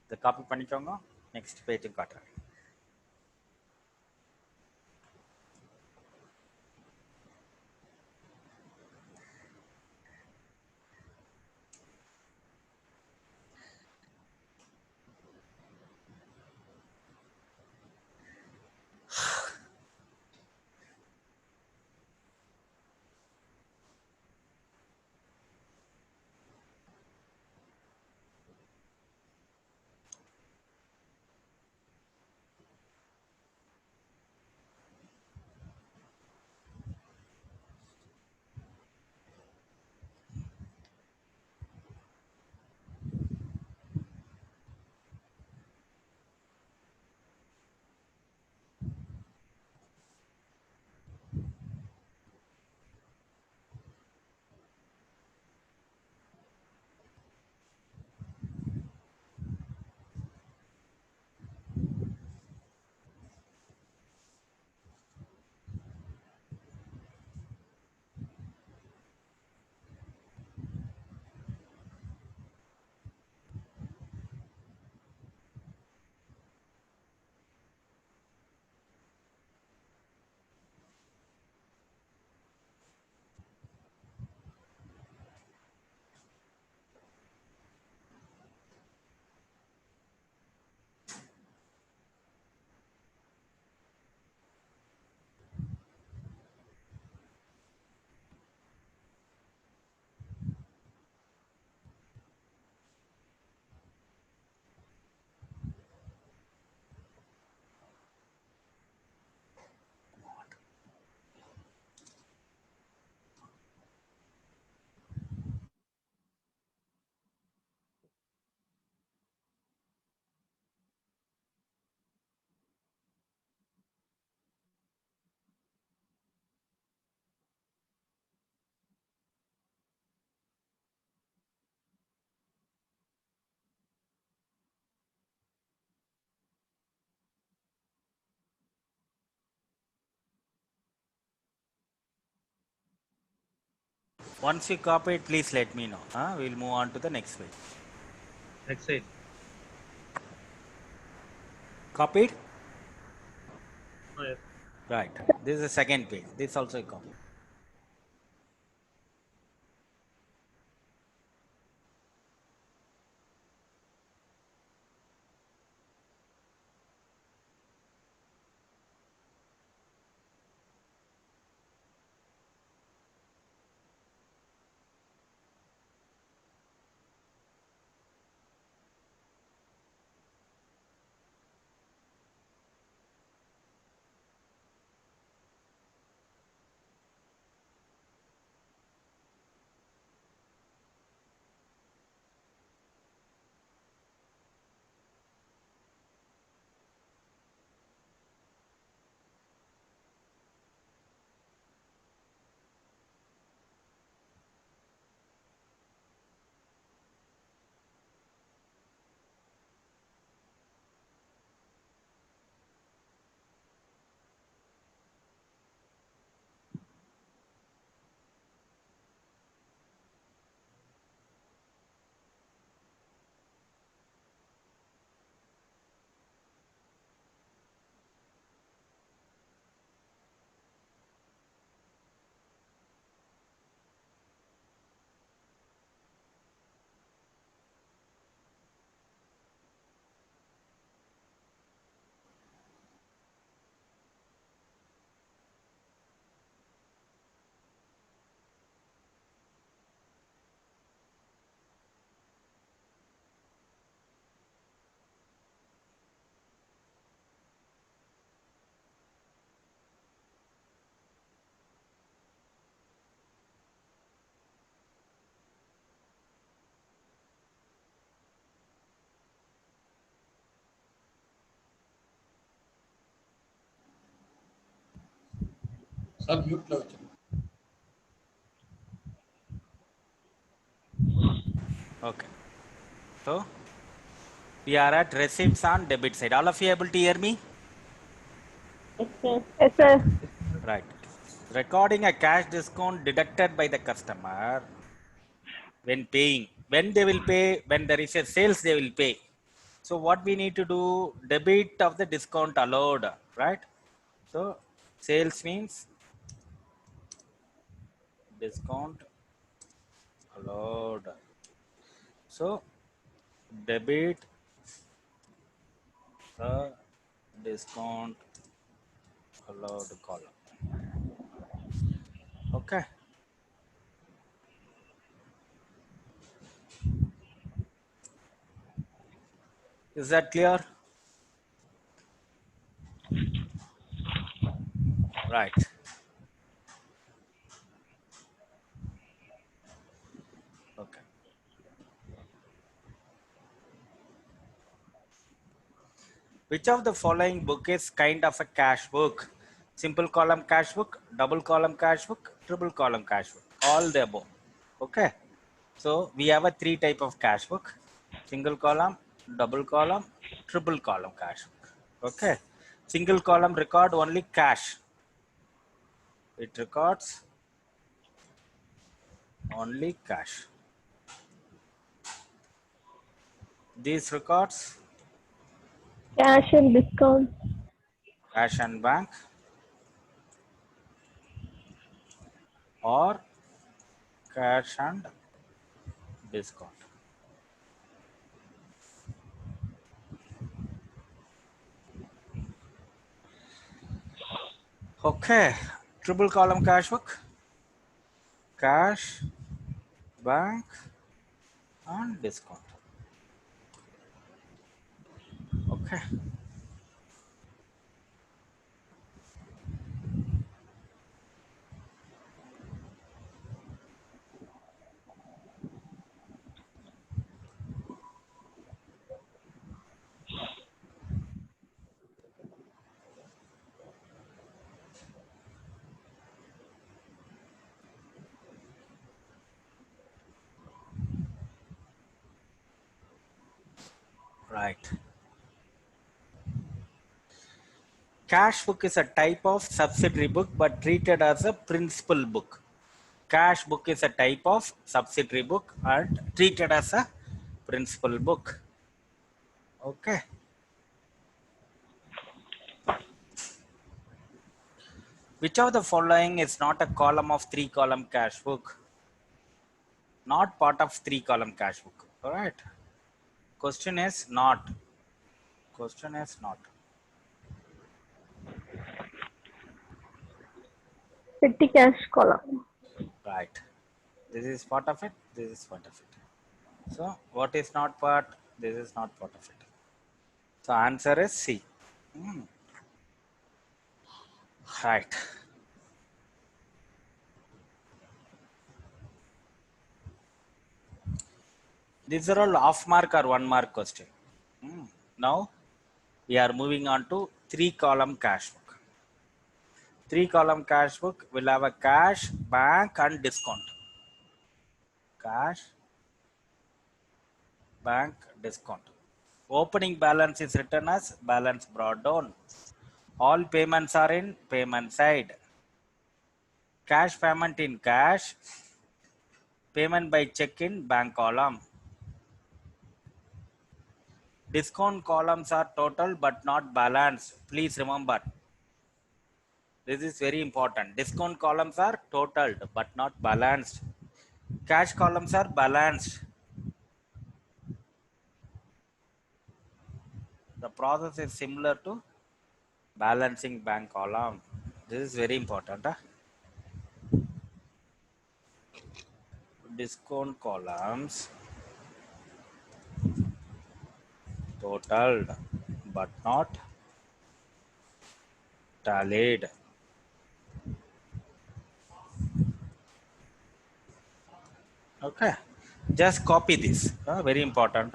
இதை காப்பி பண்ணிக்கோங்க. நெக்ஸ்ட் பேஜும் காட்டுறேன். Once you copy it, please let me know. We'll move on to the next page. Next side. Copied? Oh, yes. Right. This is the second page. This also copy. Sir மியூட்ல வச்சிருக்கேன். Okay. So we are at receipts on debit side. All of you able to hear me? Yes, sir. Yes, sir. Right. Recording a cash discount deducted by the customer when paying. When they will pay, when there is a sales, they will pay. So what we need to do, debit of the discount allowed, right? So sales means discount allowed. So debit the discount allowed column. Okay. Is that clear? Right. Okay. Which of the following book is kind of a cash book? Simple column cash book, double column cash book, triple column cash book, all the above. Okay. So we have a three type of cash book: single column, double column, triple column cash book. Okay. Single column record only cash. It records only cash. These records Cash and discount. cash and bank or cash and discount. Okay, triple column cash book, cash, bank, and discount. Okay. Right. Cash book is a type of subsidiary book but treated as a principal book. Cash book is a type of subsidiary book and treated as a principal book. Okay. Which of the following is not a column of 3-column cash book? Not part of 3-column cash book. All right. Question is not. Question is not. Petty cash column. Right. This is part of it. This is part of it. So what is not part? This is not part of it. So answer is C. Right. These are all off mark or 1-mark question. Now we are moving on to 3-column cash book. 3-column cash book will have a cash, bank, and discount. Cash, bank, discount. Opening balance is written as balance brought down. All payments are in payment side. Cash payment in cash. Payment by check in bank column. Discount columns are total but not balanced. Please remember. This is very important. Discount columns are totaled but not balanced. Cash columns are balanced. The process is similar to balancing bank column. This is very important. Discount columns totaled but not tallied. Okay, just copy this. Very important.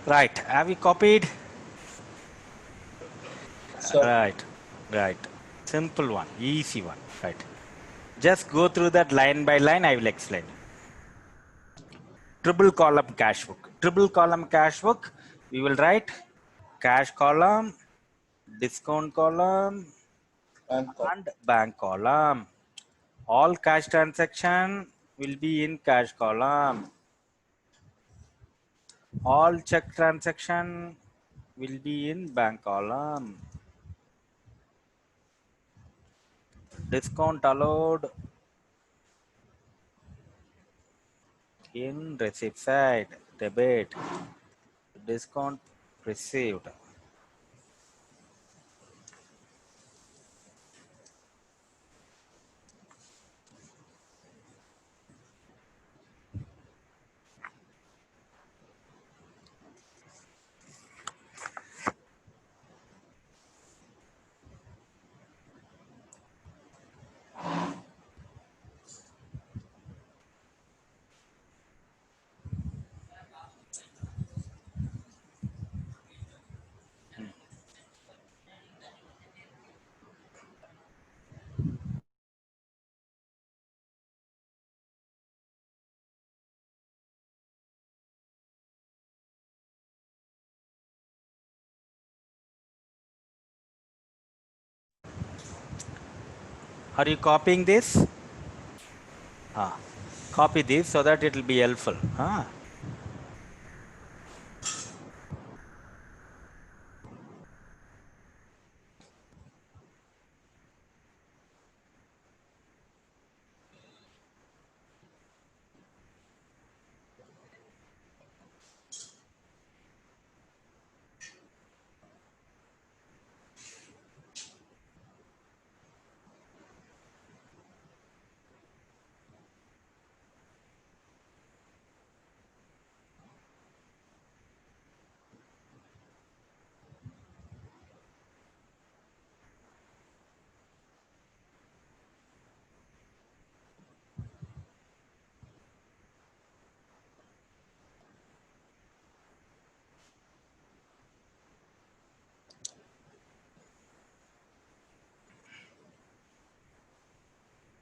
Right. Have you copied? Sir. Right. Right. Simple one. Easy one. Right. Just go through that line by line. I will explain. Triple column cash book. Triple column cash book. We will write cash column, discount column, and bank column. All cash transaction will be in cash column. All check transaction will be in bank column. Discount allowed in receipt side. Debit. Discount received. Are you copying this? Copy this so that it will be helpful.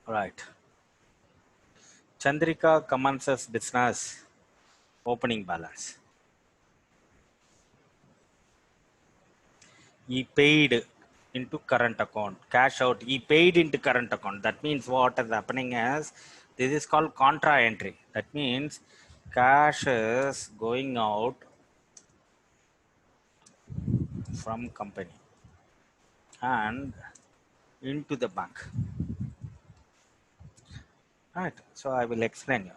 Right. Chandrika commences business. Opening balance. He paid into current account. Cash out. He paid into current account. That means what is happening is this is called contra entry. That means cash is going out from company and into the bank. Right. So I will explain you.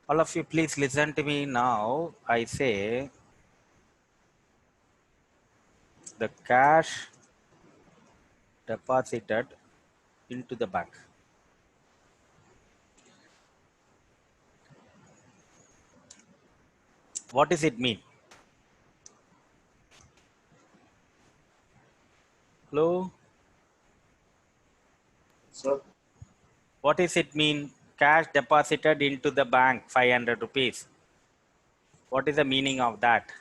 All of you, please listen to me now. I say the cash deposited into the bank. What does it mean? Hello? Sir, What does it mean? Cash deposited into the bank, 500 rupees. What is the meaning of that?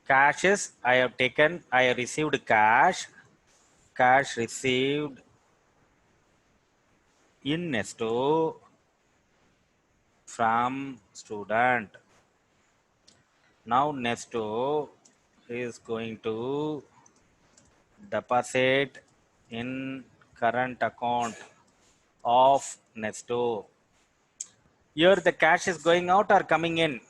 Cash is, I have received cash. Cash received in Nesto from student. Now Nesto is going to deposit in current account of Nesto. Here the cash is going out or coming in?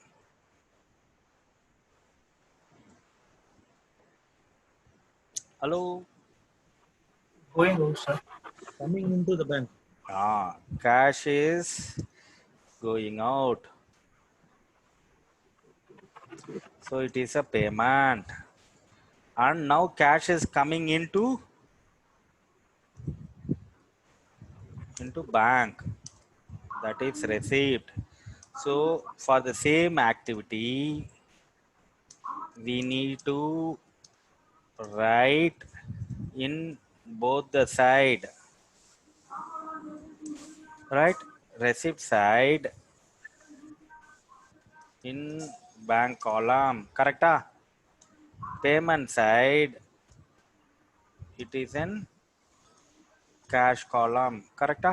Hello? Going out, sir. Coming into the bank. Cash is going out. So it is a payment. And now cash is coming into bank. That is receipt. So for the same activity, we need to write in both the side. Right? Receipt side in bank column. Correct? Payment side, it is in cash column. Correct?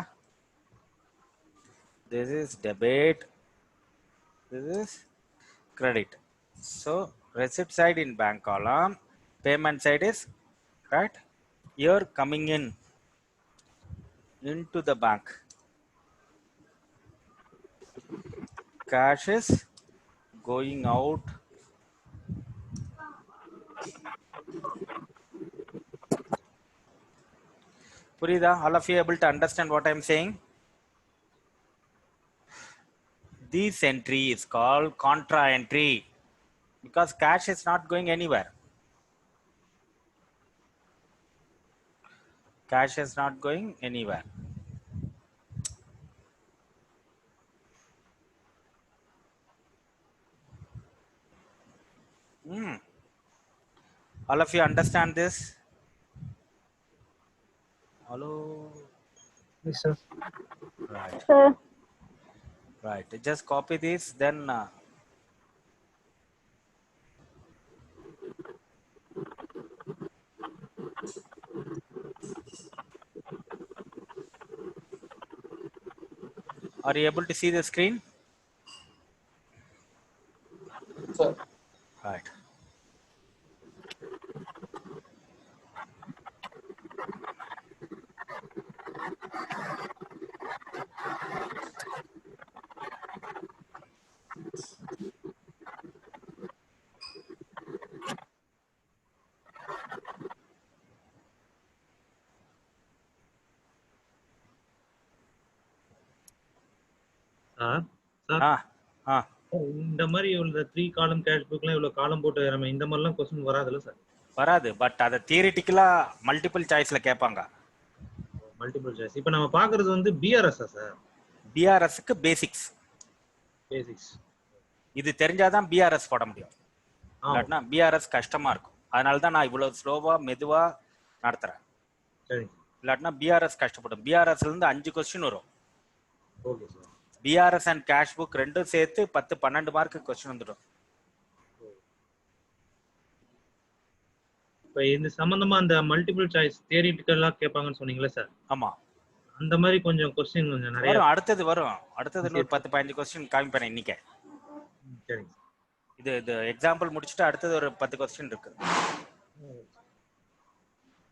This is debit. This is credit. So receipt side in bank column, payment side is right here coming in into the bank. Cash is going out. Purida, all of you able to understand what I am saying? This entry is called contra entry because cash is not going anywhere. Cash is not going anywhere. All of you understand this? Hello? Yes, sir. Right. Sir, Right. Just copy this, then are you able to see the screen? sir. Right. Sir sir Ah, ah. இந்த மாதிரி உள்ள 3 காலம் cash புக்லாம் இவ்வளவு காலம் போட்டு நம்ம இந்த மாதிரிலாம் கொஸ்டின் வராதுல்ல சார்? வராது, பட் அதை தியரிட்டிக்கலா மல்டிபிள் சாய்ஸ்ல கேட்பாங்க. Multiple choice. இப்போ நம்ம பாக்குறது வந்து பிஆர்எஸ் சார்? பிஆர்எஸ்க்கு பேசிக்ஸ். பேசிக்ஸ். இது தெரிஞ்சாதான் பிஆர்எஸ் போட முடியும். இல்லாட்டினா பிஆர்எஸ் கஷ்டமா இருக்கும். அதனால தான் நான் இவ்வளவு ஸ்லோவா மெதுவா நடத்துறேன். சரி. இல்லாட்டினா பிஆர்எஸ் கஷ்டப்படும். பிஆர்எஸ்ல இருந்து 5 கொஸ்டின் வரும். Okay sir. BRS and cash book ரெண்டும் சேர்த்து 10-12 மார்க்கு கொஸ்டின் வந்துடும். இப்போ இந்த சம்பந்தமா அந்த மல்டிபிள் சாய்ஸ் தியரிட்டிக்கலா கேட்பாங்கன்னு சொன்னீங்களா சார்? ஆமா, அந்த மாதிரி கொஞ்சம் கொஸ்டின் கொஞ்சம் நிறைய வரும். அடுத்தது இன்னொரு 10-15 கொஸ்டின் காமிப்பேன் இன்னைக்கு. சரி. இது எக்ஸாம்பிள் முடிச்சுட்டு அடுத்தது ஒரு 10 கொஸ்டின் இருக்கு.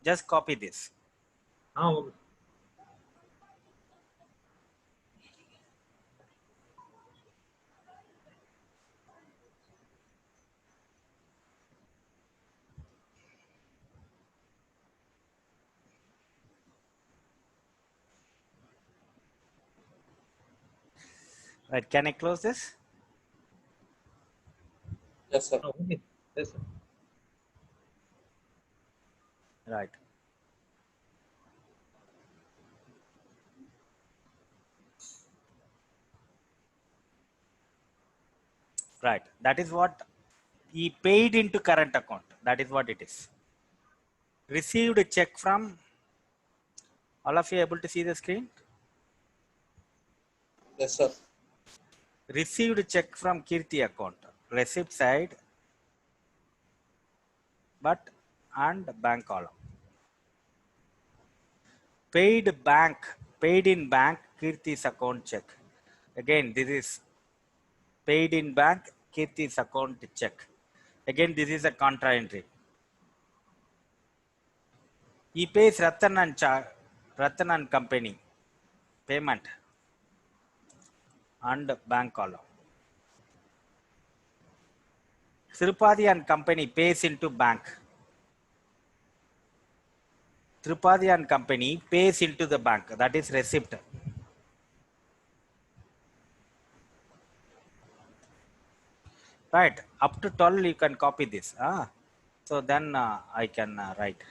Just copy this. Okay. Right, can I close this? Yes, sir. Okay. Yes sir. Right. Right, that is what he paid into current account. That is what it is. Received a check from, all of you able to see the screen? Yes, sir. Received check from Kirti account, receipt side, but and bank column. Paid in bank Kirti's account check. Again, this is paid in bank Kirti's account check. Again, this is a contra entry. He pays Ratan and company payment and bank column. Tripathi and company pays into bank. Tripathi and company pays into the bank. That is receipt. Right. Up to 12 you can copy this. So then I can write.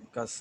Because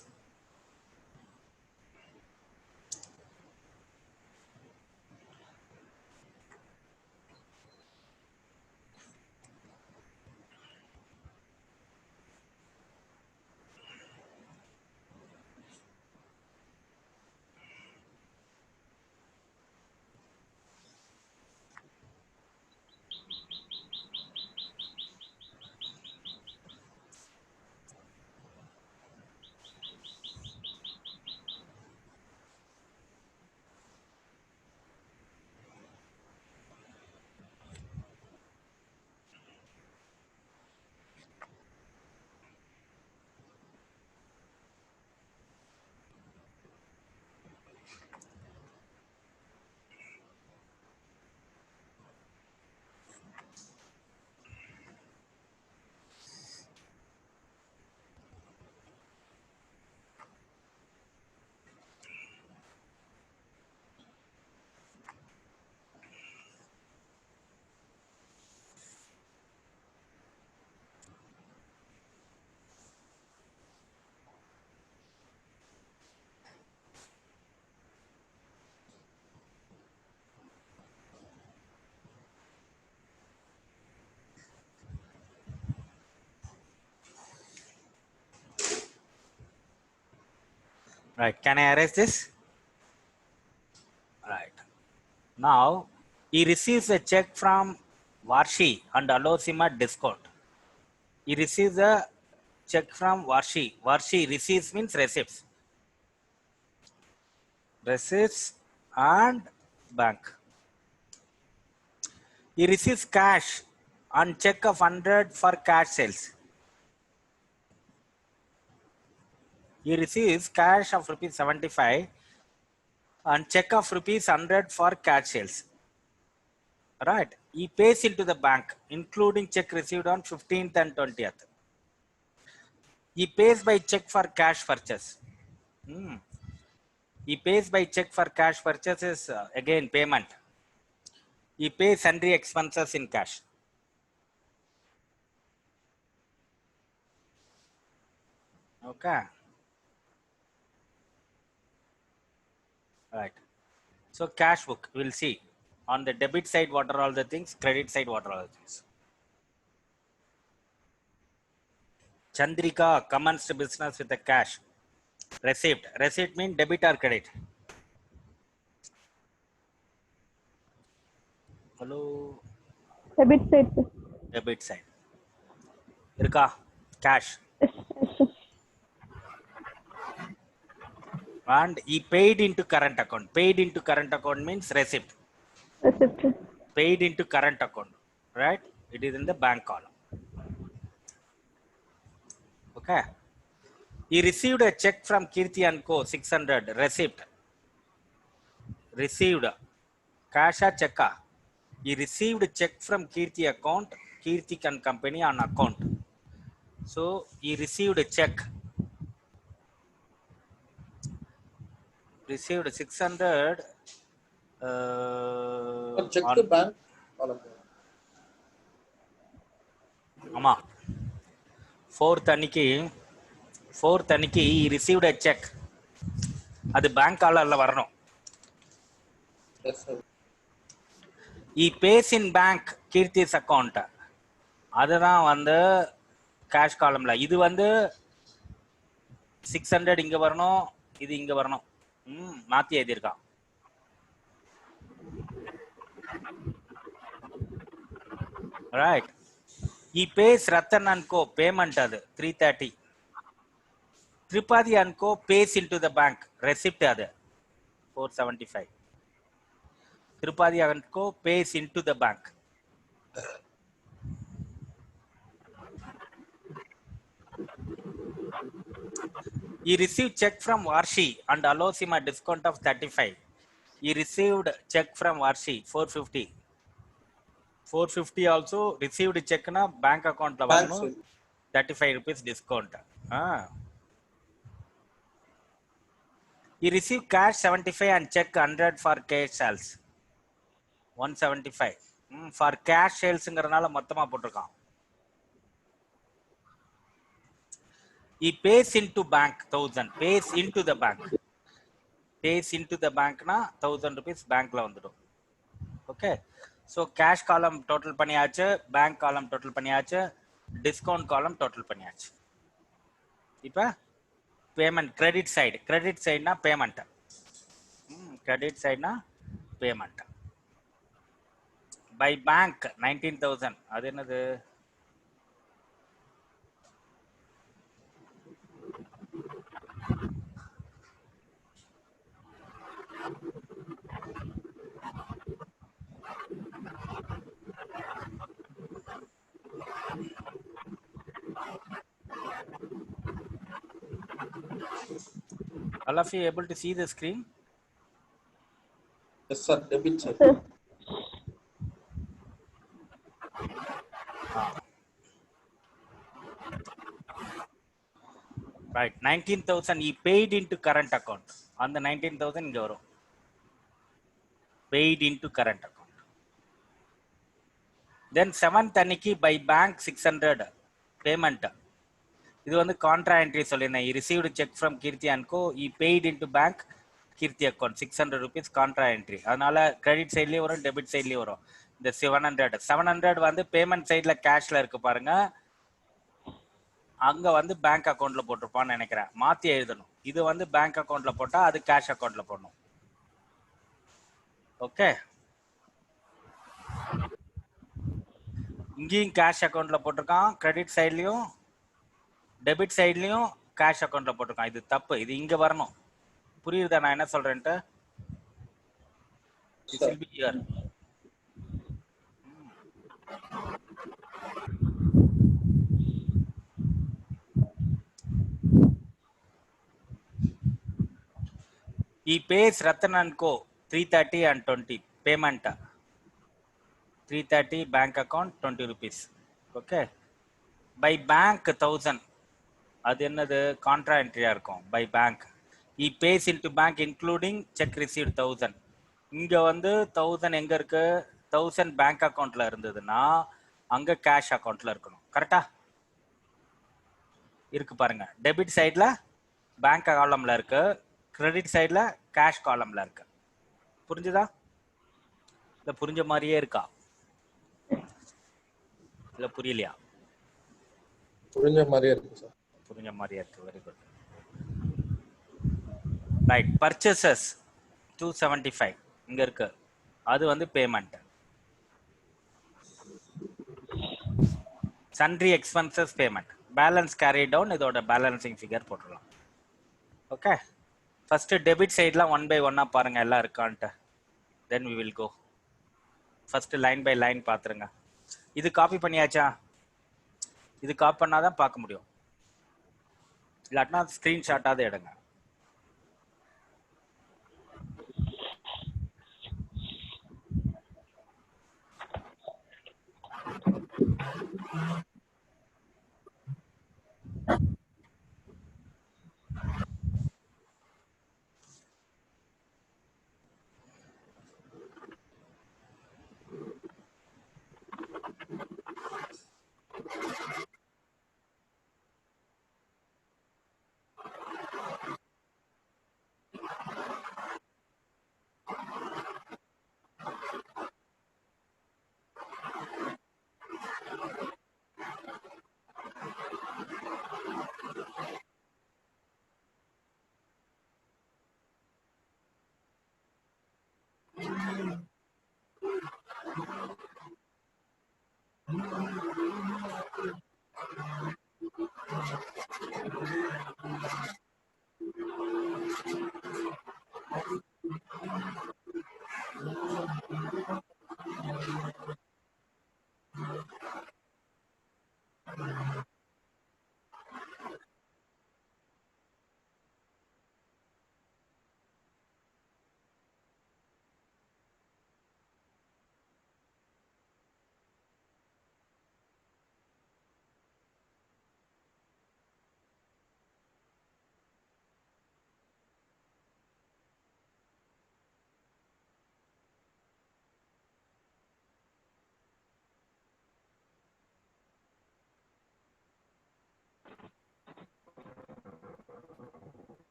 right, can I erase this? Right. Now he receives a check from Varshi and allows him a discount. He receives a check from Varshi. Varshi receives means receipts. Receipts and bank. He receives cash on check of 100 for cash sales. He receives cash of rupees 75 and check of rupees 100 for cash sales. Right. He pays into the bank, including check received on 15th and 20th. He pays by check for cash purchase. He pays by check for cash purchase is again payment. He pays sundry expenses in cash. Okay. Right. So cash book, we'll see. On the debit side, what are all the things? Credit side, what are all the things? Chandrika commenced business with a cash. Receipt. Receipt means debit or credit. Hello. Debit side, sir. Debit side. Irka. Cash. Yes, yes, sir. And he paid into current account. Paid into current account means receipt. Receipt, sir. Paid into current account. Right? It is in the bank column. Okay. He received a check from Kirti and Co. 600. Receipt. Received. Cash or check. He received a check from Kirti account, Kirti and Company on account. So he received a check. Received 600 check on the bank column. Ama. Fourth அன்னைக்கு he received a check. அது bank காலர்ல வரணும். Yes, sir. He pays in bank Kirti's account. அதுதான் வந்து cash columnல. இது வந்து 600 இங்க வரணும், இது இங்க வரணும். மாத்தி எழுதியிருக்கான். Right. He pays Ratan and Co. Payment அது 330. Tripathi and Co. pays into the bank. Receipt அது 475. Tripathi and Co. pays into the bank. He received check from Varshi and allows him a discount of 35. He received check from Varshi 450. 450 also received check na bank account la Bank varano side. 35 rupees discount. He received cash 75 and check 100 for cash sales. 175. For cash sales ங்கறனால மொத்தமா போட்டுருக்கான். He pays into bank 1000. Pays into the bank. Pays into the bank na 1000 rupees bank la வந்துடும். Okay. So cash column total பண்ணியாச்சு, bank column total பண்ணியாச்சு, discount column total பண்ணியாச்சு. இப்போ payment credit side na payment. Credit side na payment. By bank 19,000. அது என்னது? All of you able to see the screen? Yes, sir. Debit side. Sir. Right. 19,000 he paid into current account. On the 19,000 இங்க வரும். Paid into current account. Then 7th அன்னைக்கு by bank 600 payment. இது வந்து contra entry சொல்லிருந்தேன். He received a check from Kirti and Co. He paid into bank Kirti account 600 rupees contra entry. அதனால credit sideலயே வரும், debit sideலயே வரும். இந்த 700 வந்து payment sideல cashல இருக்கு பாருங்க. அங்க வந்து பேங்க் அக்கவுண்ட்ல போட்டிருப்பான்னு நினைக்கிறேன். மாத்தி எழுதணும். இது வந்து பேங்க் அக்கவுண்ட்ல போட்டா அது கேஷ் அக்கவுண்ட்ல போடணும். ஓகே. இங்கேயும் கேஷ் அக்கவுண்ட்ல போட்டிருக்கான். கிரெடிட் சைட்லயும் டெபிட் சைட்லயும் கேஷ் அக்கவுண்ட்ல போட்டிருக்கான். இது தப்பு. இது இங்க வரணும். புரியுதா நான் என்ன சொல்றேன்ட்டு? This will be here. He pays Ratan and Co. 330 and 20 payment. 330 bank account 20 rupees. Okay. By bank 1000. அது என்னது கான்ட்ரா என்ட்ரியா இருக்கும் பை பேங்க். இ pays into bank including cheque received 1000. இங்க வந்து 1000 எங்க இருக்கு? 1000 பேங்க் அக்கவுண்ட்ல இருந்ததுன்னா அங்க கேஷ் அக்கவுண்ட்ல இருக்கணும். கரெக்டா? இருக்கு பாருங்க. டெபிட் சைடுல பேங்க் காலம்ல இருக்கு, கிரெடிட் சைடுல கேஷ் காலம்ல இருக்கு. புரிஞ்சுதா? இல்ல புரிஞ்ச மாதிரியே இருக்கா? இல்ல புரியலையா? புரிஞ்ச மாதிரியே இருக்கு சார். புரிஞ்ச மாதிரியே இருக்கு. Very good. ரைட். பர்ச்சேசஸ் 275 இங்க இருக்கு. அது வந்து payment. Sundry expenses payment. Balance carry down இதோட பேலன்சிங் ஃபிகர் போட்டுடலாம். ஓகே. ஃபர்ஸ்ட் டெபிட் சைட்லாம் 1 by 1 பாருங்க எல்லாம் இருக்கான்ட்டு. Then we will go. First line by line பாத்துருங்க. இது காப்பி பண்ணியாச்சா? இது காப்பி பண்ணாதான் பார்க்க முடியும். இல்லாட்டினா ஸ்கிரீன்ஷாட்டாவது எடுங்க.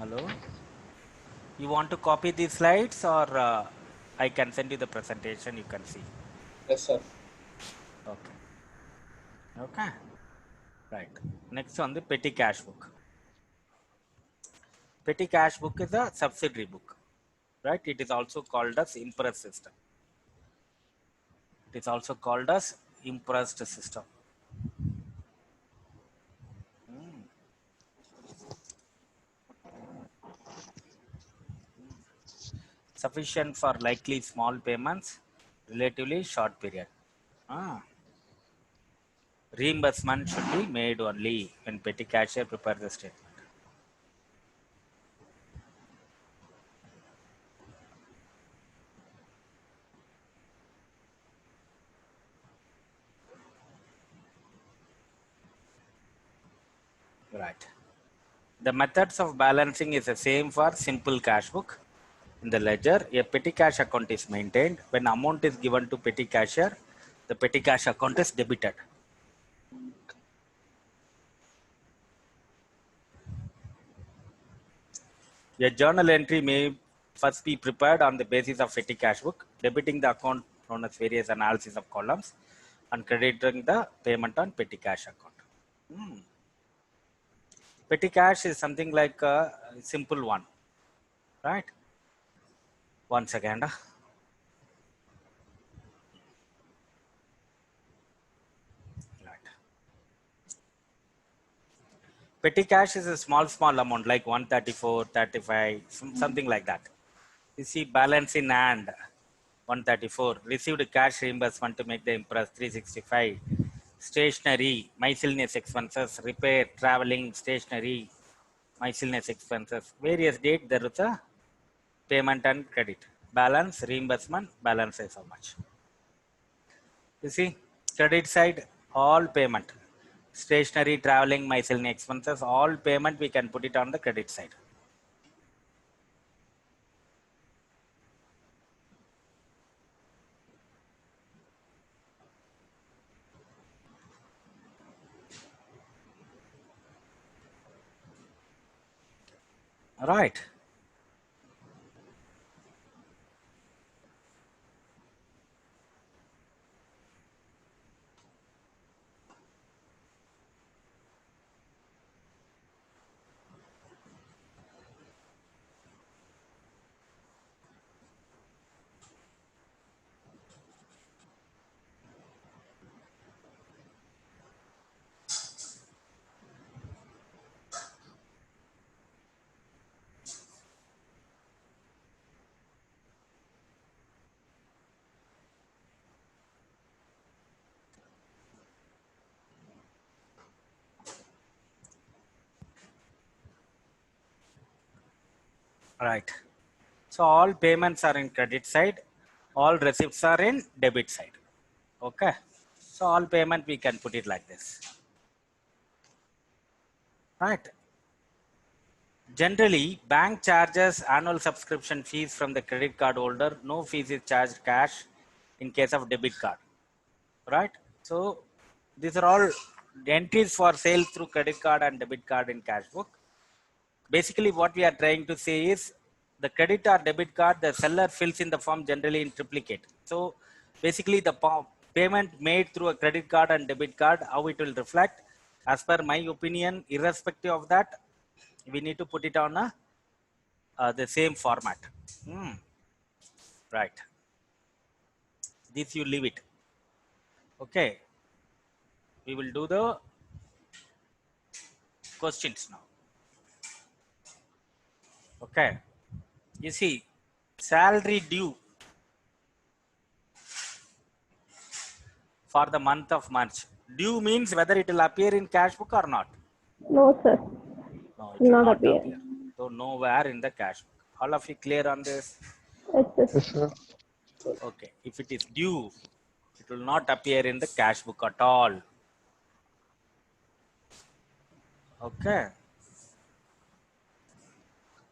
Hello. You want to copy these slides or I can send you the presentation, you can see. Yes sir. Okay. Okay. Right. Next on the petty cash book. Petty cash book is a subsidiary book. Right? It is also called as impress system. It is also called as impressed system. Sufficient for likely small payments, relatively short period. Reimbursement should be made only when petty cashier prepares the statement. Right. The methods of balancing is the same for simple cash book. In the ledger, a petty cash account is maintained. When amount is given to petty cashier, the petty cash account is debited. A journal entry may first be prepared on the basis of petty cash book, debiting the account known as various analysis of columns and crediting the payment on petty cash account. Petty cash is something like a simple one, right? One second. Right. Petty cash is a small amount like 134, 35, something like that. You see balance in hand 134, received cash reimbursement to make the impress 365, stationery, miscellaneous expenses, repair, traveling, stationery, miscellaneous expenses, various date there is a payment and credit. Balance, reimbursement, balance is how much. You see, credit side, all payment. Stationery, traveling, miscellaneous expenses, all payment we can put it on the credit side. Right. Right. So all payments are in credit side, all receipts are in debit side. Okay. So all payment we can put it like this. Right. Generally, bank charges annual subscription fees from the credit card holder. No fees is charged cash in case of debit card. Right. So these are all entries for sales through credit card and debit card in cash book. Basically, what we are trying to say is the credit or debit card, the seller fills in the form generally in triplicate. So basically, the payment made through a credit card and debit card, how it will reflect, as per my opinion, irrespective of that, we need to put it on the same format. Right. This you leave it. Okay. We will do the questions now. Okay. You see, salary due for the month of March. Due means whether it will appear in cash book or not. No, sir. No, it Will will not not appear. appear. So nowhere in the cash book. All of you clear on this? Yes, yes. Yes, sir. Okay. If it is due, it will not appear in the cash book at all. Okay.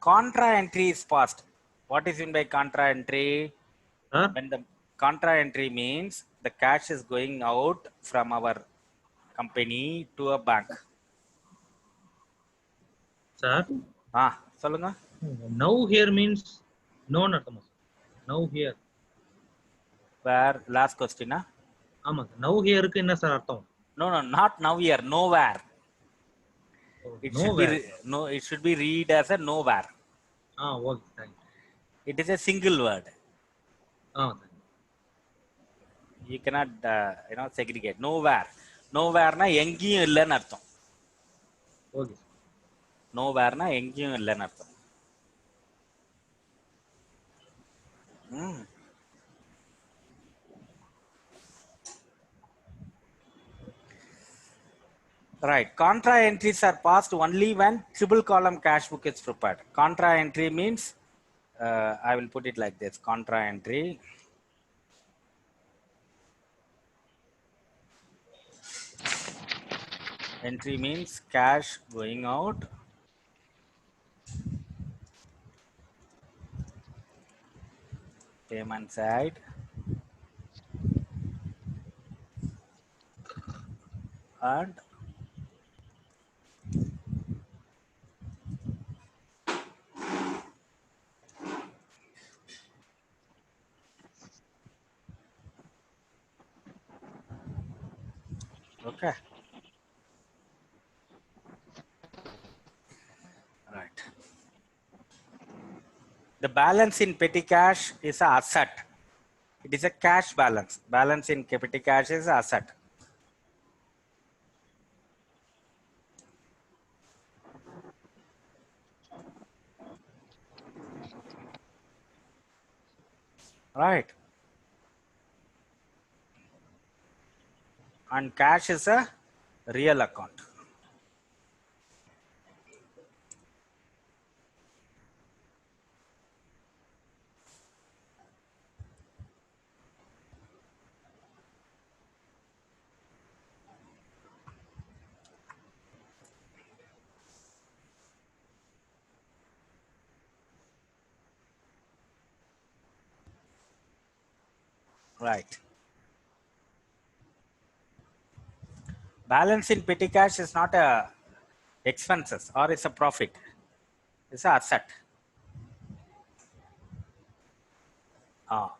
Contra entry is passed. What is meant by contra entry? Huh? When the contra entry means the cash is going out from our company to a bank. Sir, சொல்லுங்க. now here means no அர்த்தமா sir? Now here. Where? Last question. ஆமா sir. Now hereக்கு என்ன sir அர்த்தம்? No, not now here. Nowhere. It should Nowhere. be no. It should be read as a nowhere. Okay, thank you. It is a single word. Thank you. You cannot segregate. Nowhere. Nowhere na எங்கேயும் இல்லைன்னு அர்த்தம். Okay. Nowhere na எங்கேயும் இல்லைன்னு அர்த்தம். Right. Contra entries are passed only when triple column cash book is prepared. Contra entry means, I will put it like this. Contra entry. Entry means cash going out. Payment side. And okay. Right. The balance in petty cash is an asset. It is a cash balance. Balance in petty cash is an asset. right? And cash is a real account. Right. Balance in petty cash is not a expenses or it's a profit. It's a asset. Ah.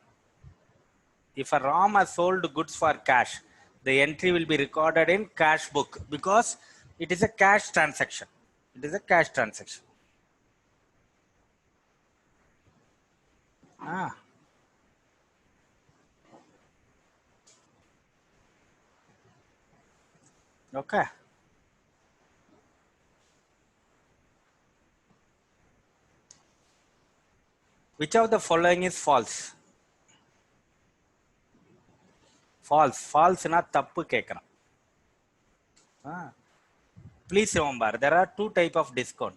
If a ROM has sold goods for cash, the entry will be recorded in cash book because it is a cash transaction. It is a cash transaction. Ah. Okay. Which of the following is false? False. False na tappu kekran. Ah. Please remember, there are two type of discount.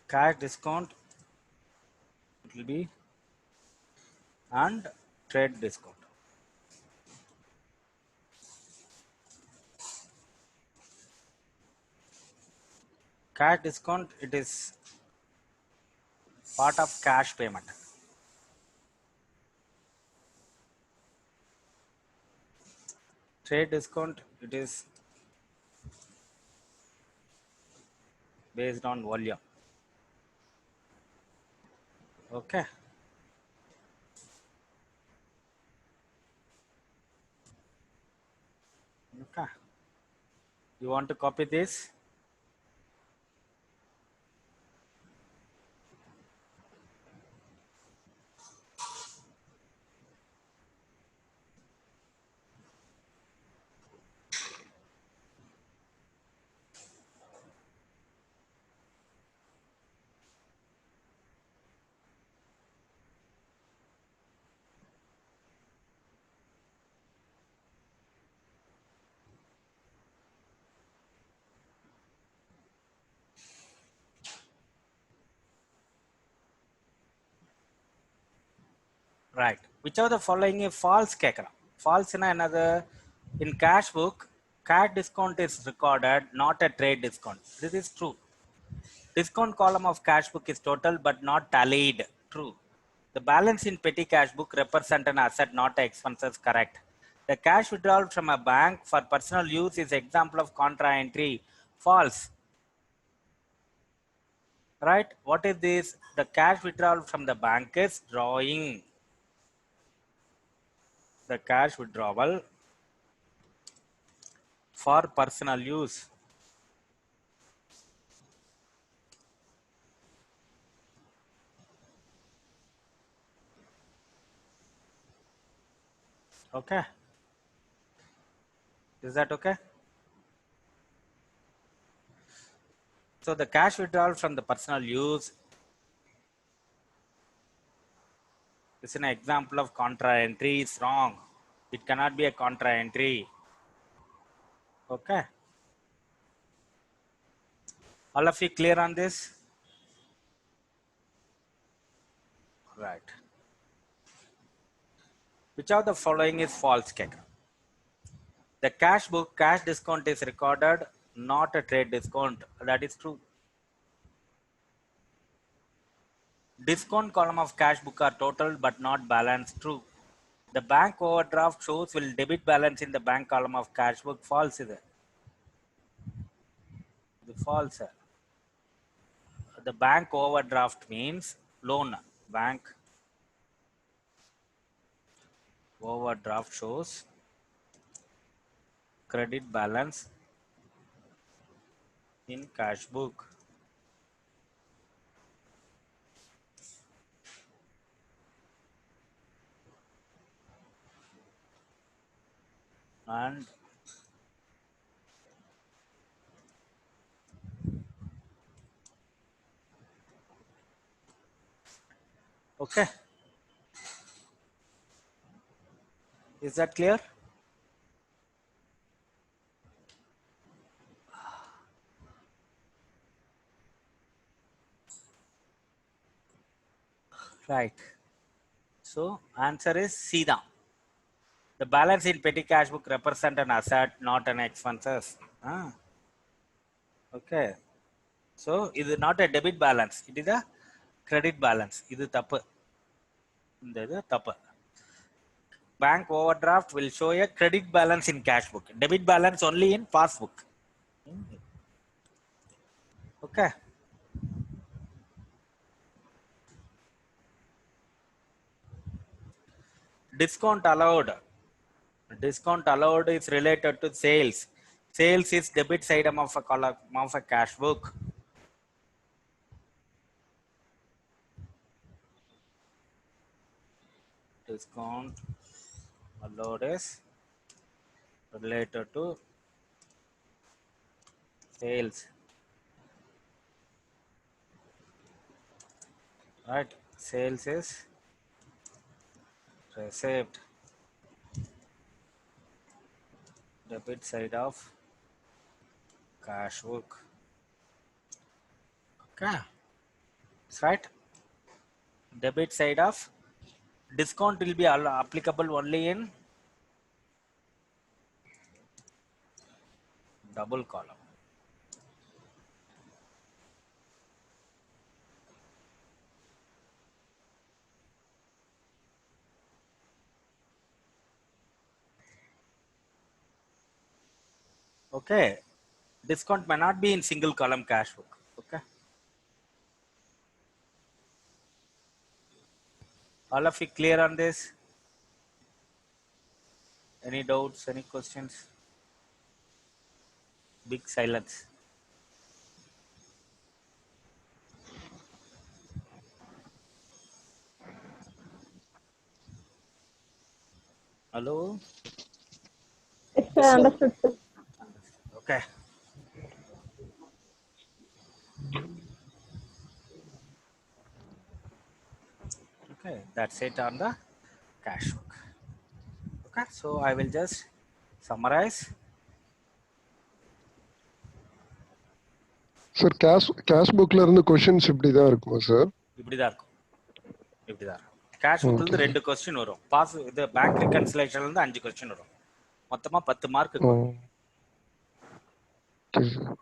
Cash discount, it will be, and trade discount. Cash discount, it is part of cash payment. Trade discount, it is based on volume. Okay. Okay. You want to copy this? Right. Which of the following is false kekra? False in another, in cash book, cash discount is recorded, not a trade discount. This is true. Discount column of cash book is total but not tallied. True. The balance in petty cash book represent an asset, not expenses. Correct. The cash withdrawal from a bank for personal use is example of contra entry. False. Right. What is this? The cash withdrawal from the bank is drawing. The cash withdrawal for personal use. Okay. Is that okay? So the cash withdrawal from the personal use is an example of contra entry. Is wrong. It cannot be a contra entry. Okay. All of you clear on this? Right. Which of the following is false, Kekra? The cash book, cash discount is recorded, not a trade discount. That is true. Discount column of cash book are total but not balance. True. The bank overdraft shows will debit balance in the bank column of cash book. False is it? The false. The bank overdraft means loan. Bank overdraft shows credit balance in cash book. And okay, is that clear? Right. So answer is C down. The balance in petty cash book represent an asset, not an expenses. Okay. So it is not a debit balance. It is a credit balance. This is tappu. This is tappu. Bank overdraft will show a credit balance in cash book. Debit balance only in passbook. Okay. Discount allowed. Discount allowed is related to sales. Sales is debit side of a cash book. Discount allowed is related to sales. Right. Sales is received. Debit side of cash book. Okay. That's right. Debit side of discount will be applicable only in double column. Okay. Discount may not be in single column cash book. Okay. All of you clear on this? Any doubts? Any questions? Big silence. Hello? Yes, sir. Understood, sir. Okay. Okay, that's it on the cash book. Okay, so I will just summarize. Sir cash புக்ல இருந்து questions இப்படி தான் இருக்குமா sir? இப்படிதான் இருக்கும். Cash புக்ல இருந்து 2 question வரும். பாஸ் இது பேங்க் ரெகன்சிலேஷன்ல இருந்து 5 क्वेश्चन வரும். மொத்தமா 10 மார்க் இருக்கும். Okay sir.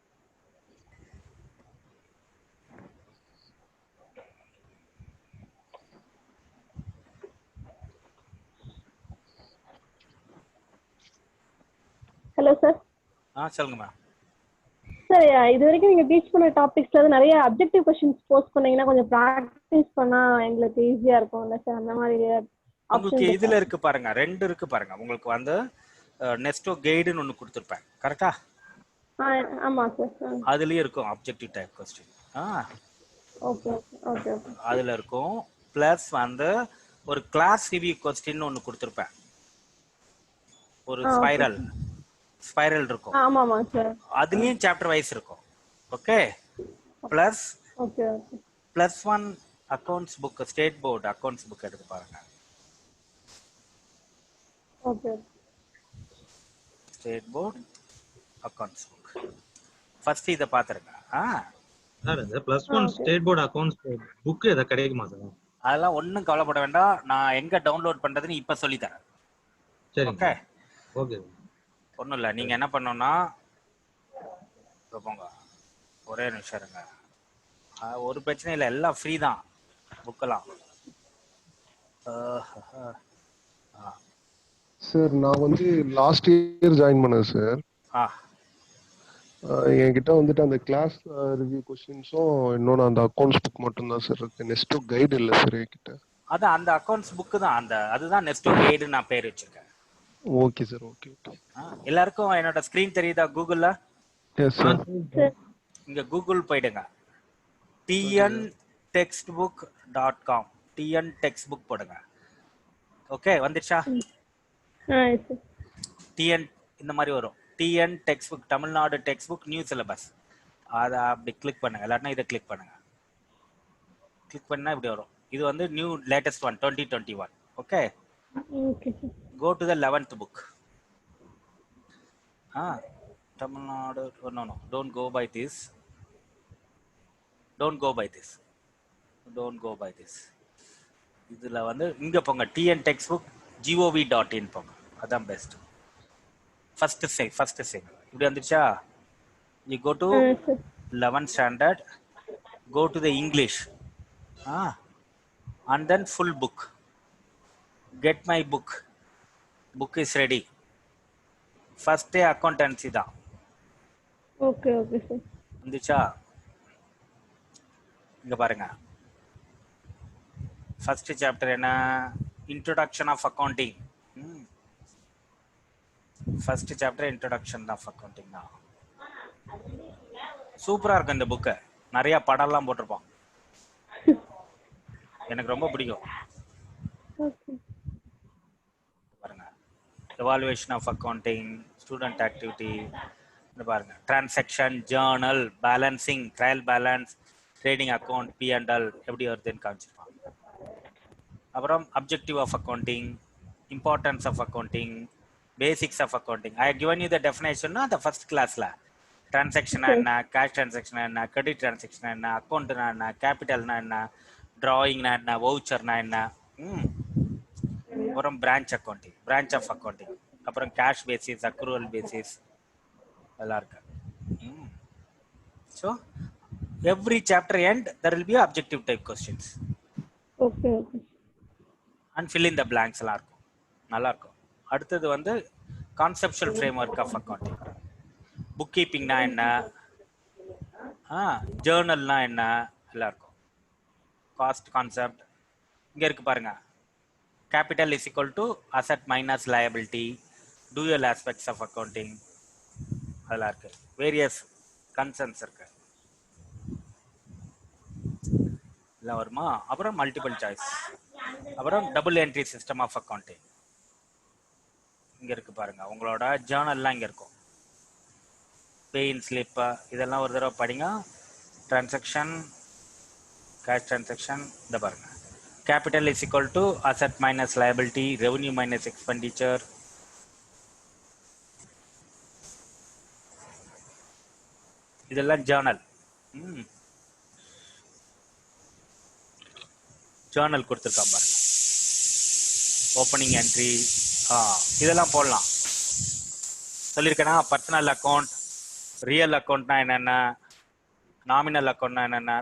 Hello sir. சொல்லுங்க மேம். சார் இது வரைக்கும் நீங்க டீச் பண்ண டாபிக்ஸ்ல நிறைய அப்ஜெக்டிவ் क्वेश्चंस போஸ்ட் பண்ணீங்கன்னா கொஞ்சம் பிராக்டீஸ் பண்ணா எங்களுக்கு ஈஸியா இருக்கும்ல சார். அந்த மாதிரி உங்களுக்கு இதுல இருக்கு பாருங்க, 2 இருக்கு பாருங்க. உங்களுக்கு வந்து நெஸ்டோ கைடுன்னு ஒன்னு கொடுத்திருப்பேன். கரெக்ட்டா? ஆமா சார். அதுலயே இருக்கும் objective type question. Okay okay. அதுல இருக்கும். பிளஸ் வந்து ஒரு கிளாஸ் ரிவ்யூ क्वेश्चन ஒன்னு கொடுத்திருப்பேன். ஒரு ஸ்பைரல் இருக்கும். ஆமாமா சார். அதுலயும் சாப்டர் வைஸ் இருக்கும். Okay. Plus +1 accounts book, state board accounts book எடுத்து பாருங்க. Okay. State board accounts book first இத பாத்துருங்க. சார் இந்த +1 ஸ்டேட் போர்டு அக்கவுண்ட்ஸ் புக் எத கிடைக்குமா சார்? அதெல்லாம் ஒண்ணும் கவலைப்பட வேண்டாம். நான் எங்க டவுன்லோட் பண்றதுன்னு இப்ப சொல்லி தரேன். சரி. Okay okay. ஒண்ணும் இல்ல, நீங்க என்ன பண்ணணும்னா போங்க, ஒரே நிமிஷம் இருங்க. ஒரு பிரச்சனை இல்லை, எல்லாம் ஃப்ரீ தான் புக்கெல்லாம். சார் நான் வந்து லாஸ்ட் இயர் ஜாயின் பண்ணேன் சார். என்கிட்ட வந்துட்டு அந்த கிளாஸ் ரிவ்யூ क्वेश्चंसும் இன்னொன்னு அந்த அக்கவுண்ட்ஸ் புக் மட்டும் தான் சார் இருக்கு. நெஸ்டோ கைடு இல்ல சார் என்கிட்ட. அதான் அந்த அக்கவுண்ட்ஸ் புக் தான், அதுதான் நெஸ்டோ கைடு நான் பேர் வச்சிருக்கேன். Okay sir. ஓகே. எல்லாருக்கும் என்னோட ஸ்கிரீன் தெரியுதா கூகுள்ல? Yes sir. இங்க கூகுள் போயிடுங்க, tntextbook.com, tn textbook போடுங்க. ஓகே வந்துச்சா? Yes sir. டிஎன் இந்த மாதிரி வரும், TN text book, Tamil Nadu text book new syllabus. அதை அப்படி கிளிக் பண்ணுங்க, இல்லாட்டினா இதை கிளிக் பண்ணுங்க. கிளிக் பண்ணா இப்படி வரும். இது வந்து new latest one 2021. Okay, okay sir. Go to the 11th book. Tamil Nadu, no no, don't go by this, don't go by this, don't go by this. இதில் வந்து இங்கே போங்க, டிஎன் டெக்ஸ்ட் புக் gov.in போங்க, அதான் பெஸ்ட். ஃபர்ஸ்ட் சே இப்படி வந்துச்சா? You go to 11th standard, go to the English, and then full book, get my book is ready. First day accountancy தான். Okay okay sir. வந்துச்சா? இங்க பாருங்க, first chapter என்ன? Introduction of accounting. First chapter introduction of accounting தான். சூப்பரா இருக்கும் இந்த book, நிறைய படம்லாம் போட்டிருப்போம், எனக்கு ரொம்ப பிடிக்கும். பாருங்க, evaluation of accounting, student activity, பாருங்க, transaction, journal, balancing, trial balance, trading account, P&L எப்படி வருதுன்னு காமிச்சிருப்பாங்க. அப்புறம் objective of accounting, importance of accounting, basics of accounting. I given you the definition அந்த ஃபர்ஸ்ட் கிளாஸ்ல. டிரான்சாக்ஷனா என்ன, கேஷ் டிரான்சாக்ஷனா என்ன, கிரெடிட் டிரான்சாக்ஷனா என்ன, அக்கௌண்ட்னா என்ன, கேபிட்டல்னா என்ன, டிராயிங்னா என்ன, வவுச்சர்னா என்ன. அப்புறம் branch accounting, branch of accounting, அப்புறம் கேஷ் பேசிஸ், அக்ரூவல் பேசிஸ் எல்லாம் இருக்கு. So every chapter end there will be objective type questions. Okay okay. And fill in the blanks எல்லாம் இருக்கும், நல்லா இருக்கும். அடுத்தது வந்து conceptual framework of accounting. Book கீப்பிங்னா என்ன, ஜேர்னல்னா என்ன எல்லாம் இருக்கும். காஸ்ட் கான்செப்ட் இங்க இருக்கு பாருங்க. Capital is equal to asset minus liability, dual aspects of accounting அதெல்லாம் இருக்கு. வேரியஸ் கன்சர்ன்ஸ் இருக்கு, எல்லாம் வருமா? அப்புறம் மல்டிபிள் சாய்ஸ், அப்புறம் double entry system of accounting இங்க இருக்கு பாருங்க. உங்களோட ஜேர்னல்லாம் இங்க இருக்கும், பெயின் ஸ்லிப் இதெல்லாம் ஒரு தடவை படிங்க. டிரான்சாக்ஷன், கேஷ் டிரான்சாக்ஷன், இந்த பாருங்க. Capital is equal to asset minus liability, revenue minus expenditure. இதெல்லாம் ஜேர்னல். ஜேர்னல் கொடுத்துருக்கான் பாருங்க. ஓப்பனிங் என்ட்ரி இதெல்லாம் போடலாம். சொல்லியிருக்கேன்னா பர்சனல் அக்கௌண்ட், ரியல் அக்கௌண்ட்னா என்னென்ன, நாமினல் அக்கௌண்ட்னா என்னென்ன.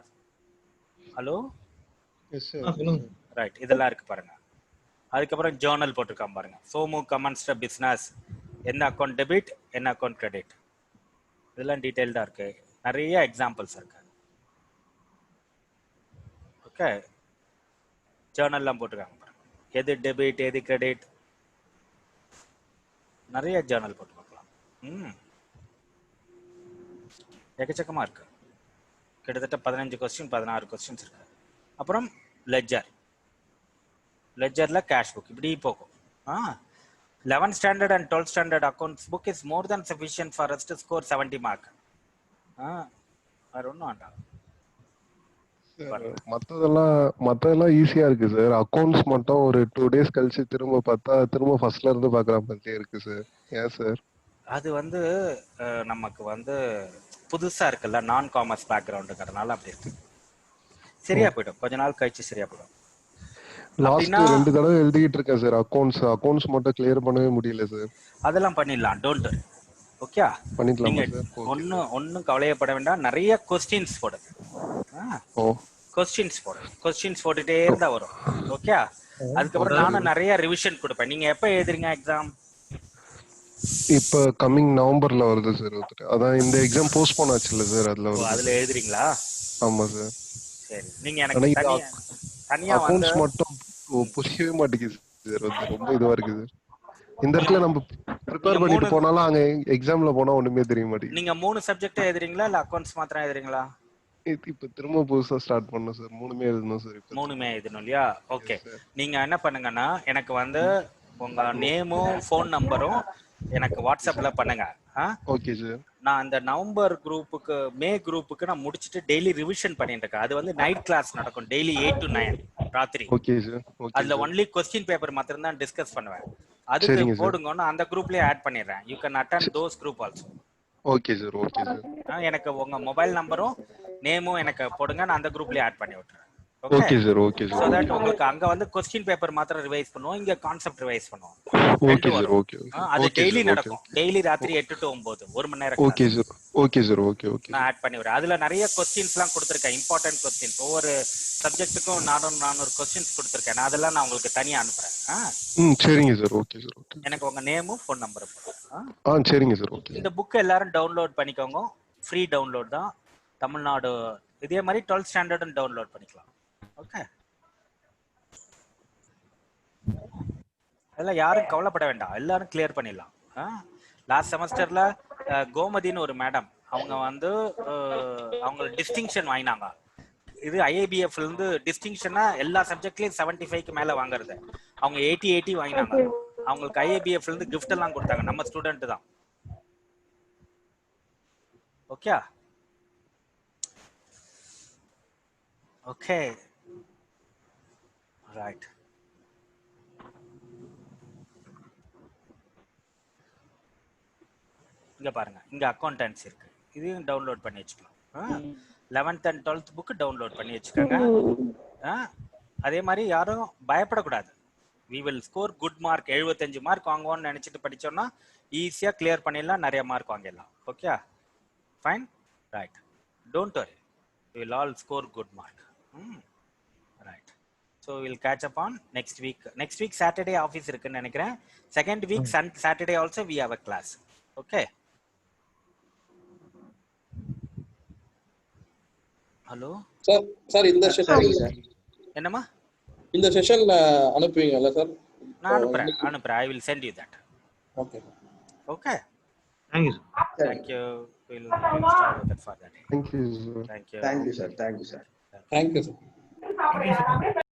ஹலோ, ரைட், இதெல்லாம் இருக்கு பாருங்க. அதுக்கப்புறம் ஜேர்னல் போட்டிருக்கான் பாருங்க. சோமு கமன்ஸ்ட் பிஸ்னஸ், என்ன அக்கௌண்ட் டெபிட், என்ன அக்கௌண்ட் கிரெடிட், இதெல்லாம் டீடைல்டா இருக்கு. நிறைய எக்ஸாம்பிள்ஸ் இருக்கு. ஓகே, ஜேர்னல்லாம் போட்டிருக்காங்க பாருங்க. எது டெபிட், எது கிரெடிட், நிறைய ஜேர்னல் போட்டு பார்க்கலாம். எக்கச்சக்கமா இருக்கு, கிட்டத்தட்ட 15 கொஸ்டின் 16 கொஸ்டின்ஸ் இருக்கு. அப்புறம் லெட்ஜர், லெட்ஜர்ல கேஷ் புக் இப்படி போகும். 11th standard and 12th standard accounts book is more than sufficient for us to score 70 mark. வேற ஒன்றும் வேண்டாம். மத்ததெல்லாம் ஈஸியா இருக்கு சார். அக்கவுண்ட்ஸ் மட்டும் ஒரு 2 days கழிச்சு திரும்ப பார்த்தா திரும்ப ஃபர்ஸ்ட்ல இருந்து பாக்குற மாதிரியே இருக்கு சார். ஏன் சார்? அது வந்து நமக்கு வந்து புதுசா இருக்குல்ல, நான் காமர்ஸ் பேக்ரவுண்டுங்கிறதுனால அப்படி இருக்கு. சரியா போயிடும், கொஞ்ச நாள் கழிச்சு சரியா போயிடும். லாஸ்ட் 2 தடவை எழுதிட்டு இருக்கேன் சார். அக்கவுண்ட்ஸ் மட்டும் கிளியர் பண்ணவே முடியல சார். அதெல்லாம் பண்ணிடலாம், டோன்ட் வரி. ஓகே, பண்ணிடலாமா சார்? ஒன்னும் கவலையப்பட வேண்டாம். நிறைய கொஸ்டின்ஸ் போடு, கொஸ்டின்ஸ் போட்டுட்டே இருந்தா வரும். ஓகே, அதுக்கப்புறம் நானும் நிறைய ரிவிஷன் கொடுப்பேன். நீங்க எப்ப எழுதுறீங்க எக்ஸாம்? இப்ப கமிங் நவம்பர்ல வருது சார். அதான் இந்த எக்ஸாம் போஸ்ட்போன் ஆச்சுல்ல சார், அதுல எழுதுறீங்களா? ஆமா சார். சரி, நீங்க எனக்கு தனியா அக்கவுண்ட்ஸ் மட்டும் புரியவே மாட்டேங்குது சார். ரொம்ப இதுவா இருக்குது. இந்த இடத்துல நம்ம ப்ரிப்பேர் பண்ணிட்டு போனாலும் அங்க எக்ஸாம்ல போனா ஒண்ணுமே தெரிய மாட்டேங்குது. நீங்க 3 சப்ஜெக்ட் எழுதுறீங்களா இல்ல அக்கவுண்ட்ஸ் மாத்திரம் எழுதுறீங்களா? இப்ப திரும்ப புதுசா ஸ்டார்ட் பண்ணோம் சார். 3மே எழுதணும் சார். இப்ப 3மே எழுதணும் இல்லையா? ஓகே. நீங்க என்ன பண்ணுங்கன்னா எனக்கு வந்து உங்க நேமும் ஃபோன் நம்பரும் எனக்கு வாட்ஸ்அப்ல பண்ணுங்க. Okay sir. நான் அந்த நவம்பர் குரூப்புக்கு மே குரூப்புக்கு நான் முடிச்சிட்டு டெய்லி ரிவிஷன் பண்ணிட்டு இருக்கேன். அது வந்து நைட் கிளாஸ் நடக்கும் டெய்லி 8 to 9 ராத்திரி. Okay sir. அதுல ஒன்லி கொஸ்டின் பேப்பர் மாத்திரம் தான் டிஸ்கஸ் பண்ணுவேன். அதுக்கு போடுங்கன்னா அந்த குரூப்லயே ஆட் பண்ணிடுறேன். You can attend those group also. Okay sir. Okay sir. எனக்கு உங்க மொபைல் நம்பரும் நேமும் எனக்கு போடுங்க, நான் அந்த குரூப்லயே ஆட் பண்ணி விட்டுறேன். Okay sir. Okay sir. So that உங்களுக்கு அங்க வந்து क्वेश्चन பேப்பர் மாத்திரம் ரிவைஸ் பண்ணுவோம், இங்க கான்செப்ட் ரிவைஸ் பண்ணுவோம். Okay sir. ஓகே. அது டெய்லி நடக்கும். டெய்லி ராத்திரி 8 to 9 1 மணி நேரம். Okay sir. Okay sir. Okay okay. நான் ஆட் பண்ணி விடுறேன். அதுல நிறைய क्वेश्चंसலாம் கொடுத்திருக்கேன், இம்பார்ட்டன்ட் क्वेश्चंस. ஒவ்வொரு சப்ஜெக்ட்டுக்கும் 400 क्वेश्चंस கொடுத்திருக்கேன். நான் அதெல்லாம் நான் உங்களுக்கு தனியா அனுப்புறேன். சரிங்க சார். Okay sir. ஓகே. எனக்கு உங்க நேமும் ஃபோன் நம்பரும் போடுங்க. சரிங்க சார். ஓகே. இந்த புக் எல்லாரும் டவுன்லோட் பண்ணிக்கோங்க. ஃப்ரீ டவுன்லோட் தான். தமிழ்நாடு இதே மாதிரி 12th ஸ்டாண்டர்டும் டவுன்லோட் பண்ணிக்கலாம். ஓகே. அதெல்லாம் யாரும் கவலைப்பட வேண்டாம், எல்லாரும் கிளியர் பண்ணிடலாம். லாஸ்ட் செமஸ்டர்ல கோமதின்னு ஒரு மேடம், அவங்க வந்து அவங்க டிஸ்டிங்ஷன் வாங்கினாங்க. இது IIBF இருந்து டிஸ்டிங்ஷனா எல்லா சப்ஜெக்ட்லயும் 75க்கு மேல வாங்குறது. அவங்க 80 வாங்கினாங்க. அவங்களுக்கு IIBF இருந்து கிஃப்ட் எல்லாம் கொடுத்தாங்க. நம்ம ஸ்டூடெண்ட் தான். ஓகே. Okay right. இங்க பாருங்க, இங்க அக்கௌண்டன்சி இருக்கு. இதையும் டவுன்லோட் பண்ணி வச்சுக்கலாம். 11th and 12th book download பண்ணி வச்சுக்கோங்க. அதே மாதிரி யாரும் பயப்படக்கூடாது. we will score good mark. 75 mark வாங்குவோம்னு நினைச்சிட்டு படிச்சோம்னா ஈஸியா கிளியர் பண்ணிடலாம், நிறைய மார்க் வாங்கிடலாம். Okay fine right. Don't worry, we will all score good mark. Right. So we'll catch up on next week. Next week Saturday office இருக்குன்னு நினைக்கிறேன். Second week Saturday also we have a class. Okay. Hello sir இந்த session என்னமா இந்த செஷன்ல அனுப்புவீங்கல்ல sir? நான் அனுப்புறேன். I will send you that. Okay. Okay. Thank you. Thank you. We'll start with that for that. Thank you sir. Thank you. Thank you sir. Thank you sir. Thank you sir.